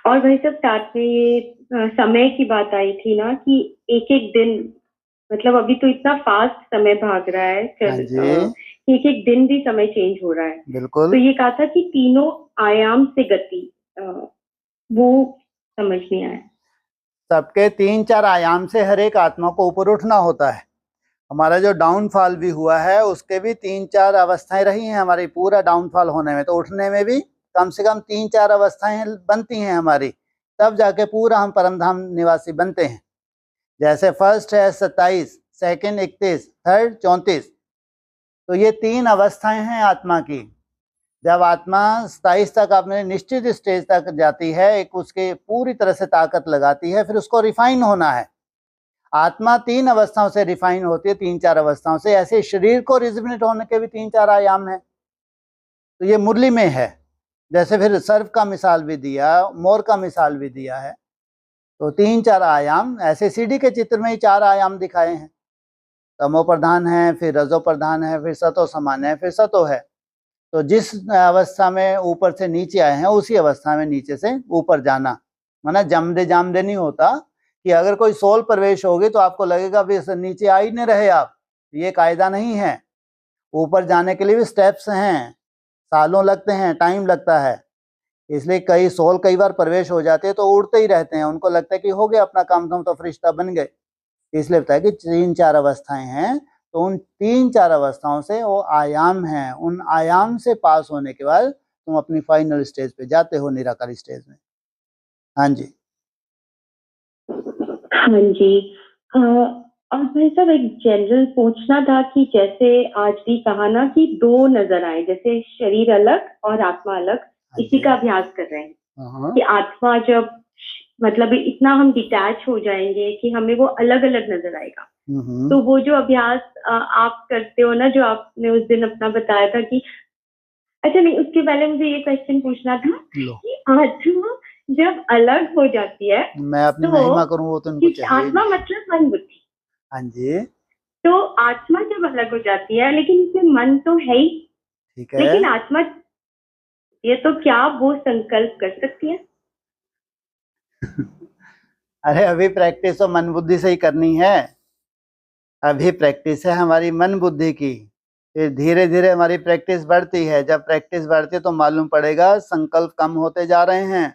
और भाई सब साथ में ये समय की बात आई थी ना कि एक एक दिन, मतलब अभी तो इतना फास्ट समय भाग रहा है, एक एक दिन भी समय चेंज हो रहा है। बिल्कुल। तो ये कहा था कि तीनों आयाम से गति, वो समझ नहीं आया। सबके 3-4 आयाम से हर एक आत्मा को ऊपर उठना होता है। हमारा जो डाउनफॉल भी हुआ है उसके भी 3-4 अवस्थाएं रही हैं हमारी, पूरा डाउनफॉल होने में। तो उठने में भी कम से कम 3-4 अवस्थाएं बनती हैं हमारी, तब जाके पूरा हम परमधाम निवासी बनते हैं। जैसे फर्स्ट है 27, सेकंड 31, थर्ड 34। तो ये 3 अवस्थाएं हैं आत्मा की। जब आत्मा 27 तक अपने निश्चित स्टेज तक जाती है, एक उसके पूरी तरह से ताकत लगाती है, फिर उसको रिफाइन होना है। आत्मा 3 अवस्थाओं से रिफाइन होती है, 3-4 अवस्थाओं से। ऐसे शरीर को रिजुविनेट होने के भी 3-4 आयाम हैं। तो ये मुरली में है। जैसे फिर सर्व का मिसाल भी दिया, मोर का मिसाल भी दिया है। तो 3-4 आयाम, ऐसे सीढ़ी के चित्र में ही 4 आयाम दिखाए हैं। तमो प्रधान है, फिर रजो प्रधान है, फिर सतो समान है, फिर सतो है। तो जिस अवस्था में ऊपर से नीचे आए हैं, उसी अवस्था में नीचे से ऊपर जाना, माना जमदे जामदे नहीं होता कि अगर कोई सोल प्रवेश होगी तो आपको लगेगा भी नीचे आ ही नहीं रहे आप। ये कायदा नहीं है। ऊपर जाने के लिए भी स्टेप्स हैं, सालों लगते हैं, टाइम लगता है। इसलिए कई सोल कई बार प्रवेश हो जाते हैं तो उड़ते ही रहते हैं, उनको लगता है कि हो गया अपना काम, हम तो फरिश्ता बन गए। इसलिए बताया कि 3-4 अवस्थाएं हैं, तो उन 3-4 अवस्थाओं से वो आयाम हैं, उन आयाम से पास होने के बाद तुम अपनी फाइनल स्टेज पे जाते हो, निराकार स्टेज में। हाँ जी। हाँ जी। और भाई साहब एक जनरल पूछना था कि जैसे आज भी कहा ना कि 2 नजर आए, जैसे शरीर अलग और आत्मा अलग, हाँ इसी जी। का अभ्यास कर रहे हैं हाँ कि आत्मा जब मतलब इतना हम डिटैच हो जाएंगे कि हमें वो अलग अलग नजर आएगा। तो वो जो अभ्यास आप करते हो ना, जो आपने उस दिन अपना बताया था कि, अच्छा नहीं, उसके पहले मुझे ये क्वेश्चन पूछना था कि आत्मा जब अलग हो जाती है, मैं अपनी तो महिमा करूं, वो तो इनको कि चाहिए ही आत्मा नहीं। मतलब मन बुद्धि, हाँ जी, तो आत्मा जब अलग हो जाती है लेकिन इसमें मन तो है ही, ठीक है। लेकिन आत्मा ये तो क्या वो संकल्प कर सकती है? अरे अभी प्रैक्टिस तो मन बुद्धि से ही करनी है, अभी प्रैक्टिस है हमारी मन बुद्धि की, फिर धीरे धीरे हमारी प्रैक्टिस बढ़ती है। जब प्रैक्टिस बढ़ती है तो मालूम पड़ेगा संकल्प कम होते जा रहे हैं।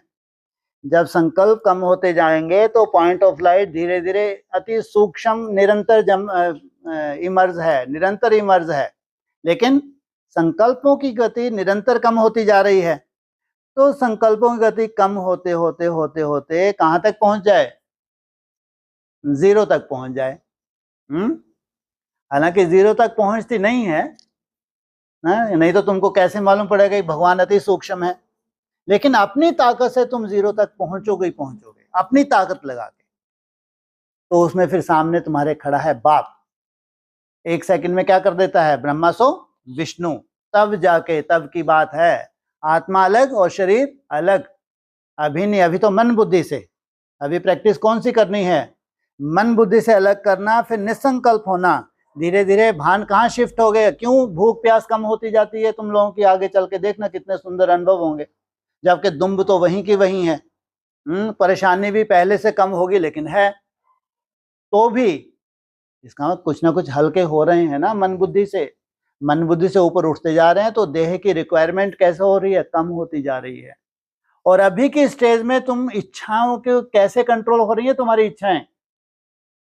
जब संकल्प कम होते जाएंगे तो पॉइंट ऑफ लाइट धीरे धीरे अति सूक्ष्म निरंतर इमर्ज है, निरंतर इमर्ज है, लेकिन संकल्पों की गति निरंतर कम होती जा रही है। तो संकल्पों की गति कम होते होते होते होते कहाँ तक पहुंच जाए? 0 तक पहुंच जाए। हालांकि 0 तक पहुंचती नहीं है ना, नहीं तो तुमको कैसे मालूम पड़ेगा कि भगवान अति सूक्ष्म है। लेकिन अपनी ताकत से तुम 0 तक पहुंचोगे ही पहुंचोगे, अपनी ताकत लगा के। तो उसमें फिर सामने तुम्हारे खड़ा है बाप, 1 सेकंड में क्या कर देता है? ब्रह्मा सो विष्णु। तब जाके तब की बात है, आत्मा अलग और शरीर अलग। अभी नहीं, अभी तो मन बुद्धि से। अभी प्रैक्टिस कौन सी करनी है? मन बुद्धि से अलग करना, फिर निसंकल्प होना। धीरे धीरे भान कहाँ शिफ्ट हो गए? क्यों भूख प्यास कम होती जाती है तुम लोगों की? आगे चल के देखना कितने सुंदर अनुभव होंगे, जबकि दुम्ब तो वहीं की वहीं है। परेशानी भी पहले से कम होगी, लेकिन है तो भी इसका मतलब कुछ ना कुछ हल्के हो रहे हैं ना मन बुद्धि से। मन बुद्धि से ऊपर उठते जा रहे हैं तो देह की रिक्वायरमेंट कैसे हो रही है? कम होती जा रही है। और अभी की स्टेज में तुम इच्छाओं के कैसे कंट्रोल हो रही है तुम्हारी इच्छाएं?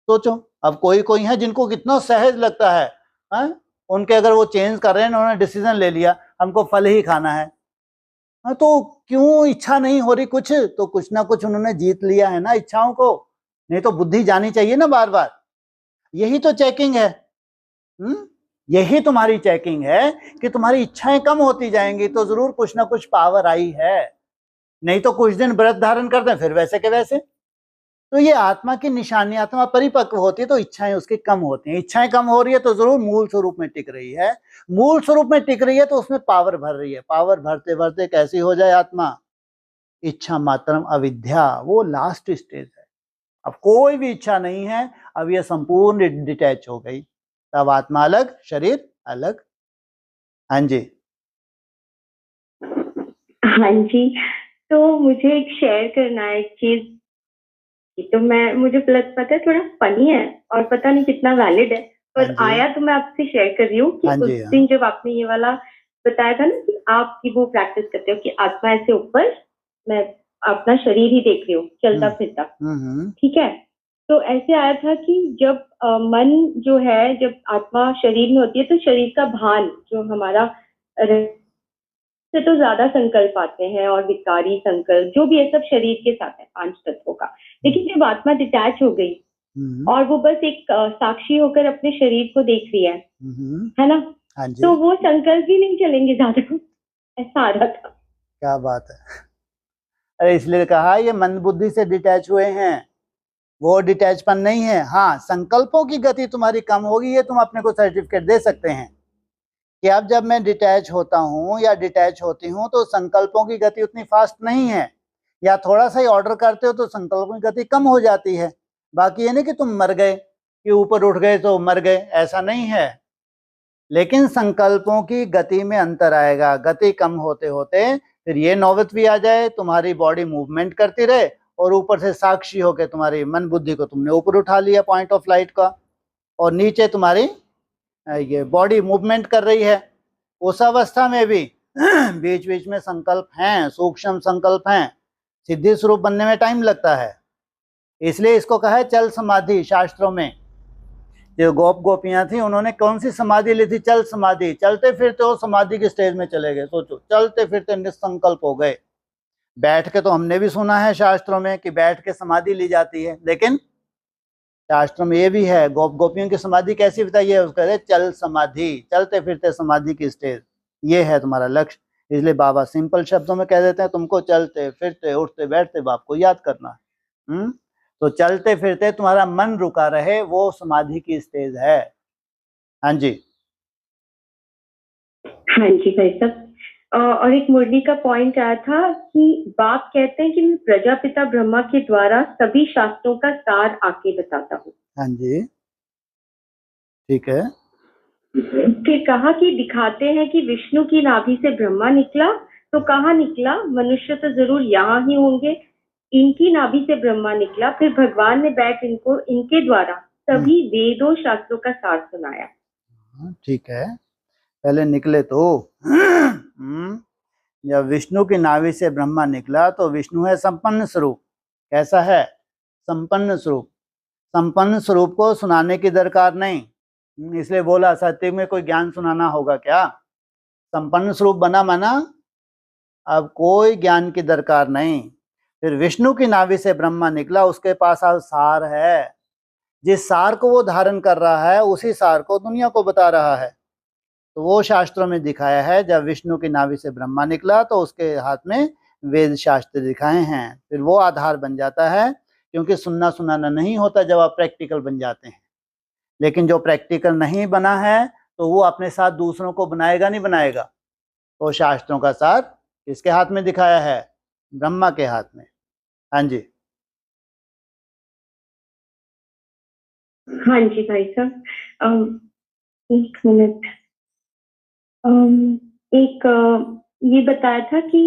सोचो। अब कोई कोई है जिनको कितना सहज लगता है, उनके अगर वो चेंज कर रहे हैं, उन्होंने डिसीजन ले लिया हमको फल ही खाना है, तो क्यों इच्छा नहीं हो रही? कुछ तो कुछ ना कुछ उन्होंने जीत लिया है ना इच्छाओं को। नहीं तो बुद्धि जानी चाहिए ना बार बार। यही तो चेकिंग है। यही तुम्हारी चेकिंग है कि तुम्हारी इच्छाएं कम होती जाएंगी तो जरूर कुछ ना कुछ पावर आई है। नहीं तो कुछ दिन व्रत धारण करते हैं फिर वैसे के वैसे। तो ये आत्मा की निशानी, आत्मा परिपक्व होती है तो इच्छाएं उसकी कम होती हैं। इच्छाएं कम हो रही है तो जरूर मूल स्वरूप में टिक रही है। मूल स्वरूप में टिक रही है तो उसमें पावर भर रही है। पावर भरते भरते कैसी हो जाए आत्मा? इच्छा मात्रम अविद्या, वो लास्ट स्टेज है। अब कोई भी इच्छा नहीं है, अब ये संपूर्ण डिटैच हो गई। तब आत्मा अलग, शरीर अलग। हाँ जी। हाँ जी। तो मुझे एक शेयर करना है एक चीज, तो मुझे प्लस पता है थोड़ा फनी है और पता नहीं कितना वैलिड है, पर आया तो मैं आपसे शेयर कर रही हूँ कि उस दिन जब आपने ये वाला बताया था ना कि आप की वो प्रैक्टिस करते हो कि आत्मा ऐसे ऊपर, मैं अपना शरीर ही देख रही हूँ चलता फिरता, ठीक है। तो ऐसे आया था कि जब मन जो है, जब आत्मा शरीर में होती है तो शरीर का भान जो हमारा से तो ज्यादा संकल्प आते हैं और विकारी संकल्प जो भी है सब शरीर के साथ है, 5 तत्वों का। लेकिन जब आत्मा डिटैच हो गई और वो बस एक साक्षी होकर अपने शरीर को देख रही है ना, तो वो संकल्प भी नहीं चलेंगे ज्यादा, ऐसा आ रहा था। क्या बात है। अरे इसलिए कहा ये मन बुद्धि से डिटैच हुए हैं, वो डिटैचपन नहीं है। हाँ, संकल्पों की गति तुम्हारी कम होगी, ये तुम अपने को सर्टिफिकेट दे सकते हैं कि अब जब मैं डिटैच होता हूँ या डिटैच होती हूँ तो संकल्पों की गति उतनी फास्ट नहीं है, या थोड़ा सा ही ऑर्डर करते हो तो संकल्पों की गति कम हो जाती है। बाकी ये नहीं कि तुम मर गए, कि ऊपर उठ गए तो मर गए, ऐसा नहीं है। लेकिन संकल्पों की गति में अंतर आएगा। गति कम होते होते फिर ये नौबत भी आ जाए तुम्हारी बॉडी मूवमेंट करती रहे और ऊपर से साक्षी होकर तुम्हारी मन बुद्धि को तुमने ऊपर उठा लिया पॉइंट ऑफ लाइट का, और नीचे तुम्हारी ये बॉडी मूवमेंट कर रही है। उस अवस्था में भी बीच बीच में संकल्प हैं, सूक्ष्म संकल्प हैं, सिद्धि स्वरूप बनने में टाइम लगता है। इसलिए इसको कहा है चल समाधि। शास्त्रों में जो गोप गोपियां थी उन्होंने कौन सी समाधि ली थी? चल समाधि। चलते फिरते वो समाधि की स्टेज में चले गए। सोचो, चलते फिरते निसंकल्प हो गए। बैठ के तो हमने भी सुना है शास्त्रों में कि बैठ के समाधि ली जाती है, लेकिन शास्त्रों में ये भी है गोप गोपियों की समाधि कैसी बताई है? उसका चल समाधि, चलते फिरते समाधि की स्टेज, ये है तुम्हारा लक्ष्य। इसलिए बाबा सिंपल शब्दों में कह देते हैं तुमको चलते फिरते उठते बैठते बाप को याद करना है। तो चलते फिरते तुम्हारा मन रुका रहे, वो समाधि की स्टेज है। हाँ जी, हाँ जी भाई साहब। और एक मुरली का पॉइंट आया था कि बाप कहते हैं कि मैं प्रजापिता ब्रह्मा के द्वारा सभी शास्त्रों का सार आके बताता हूँ। हाँ जी, ठीक है। फिर कहा कि दिखाते हैं कि विष्णु की नाभि से ब्रह्मा निकला, तो कहाँ निकला? मनुष्य तो जरूर यहाँ ही होंगे। इनकी नाभि से ब्रह्मा निकला, फिर भगवान ने बैठ इनको इनके द्वारा सभी वेदों शास्त्रों का सार सुनाया। ठीक है, पहले निकले तो जब विष्णु की नाभि से ब्रह्मा निकला तो विष्णु है संपन्न स्वरूप। कैसा है? संपन्न स्वरूप। संपन्न स्वरूप को सुनाने की दरकार नहीं, इसलिए बोला सत्य में कोई ज्ञान सुनाना होगा क्या? संपन्न स्वरूप बना माना अब कोई ज्ञान की दरकार नहीं। फिर विष्णु की नाभि से ब्रह्मा निकला, उसके पास अब सार है। जिस सार को वो धारण कर रहा है उसी सार को दुनिया को बता रहा है। तो वो शास्त्रों में दिखाया है, जब विष्णु की नाभि से ब्रह्मा निकला तो उसके हाथ में वेद शास्त्र दिखाए हैं। फिर वो आधार बन जाता है, क्योंकि सुनना सुनाना नहीं होता जब आप प्रैक्टिकल बन जाते हैं। लेकिन जो प्रैक्टिकल नहीं बना है तो वो अपने साथ दूसरों को बनाएगा नहीं बनाएगा। तो शास्त्रों का सार किसके हाथ में दिखाया है? ब्रह्मा के हाथ में। हाँ जी, हाँ जी भाई साहब। एक मिनट। एक ये बताया था कि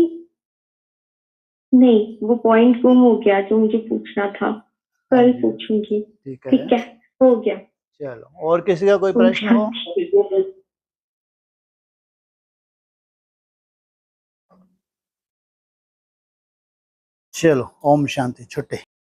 नहीं, वो पॉइंट गुम हो गया जो मुझे पूछना था, कल पूछूंगी। ठीक है, हो गया। चलो, और किसी का कोई प्रश्न हो? चलो, ओम शांति, छुट्टी।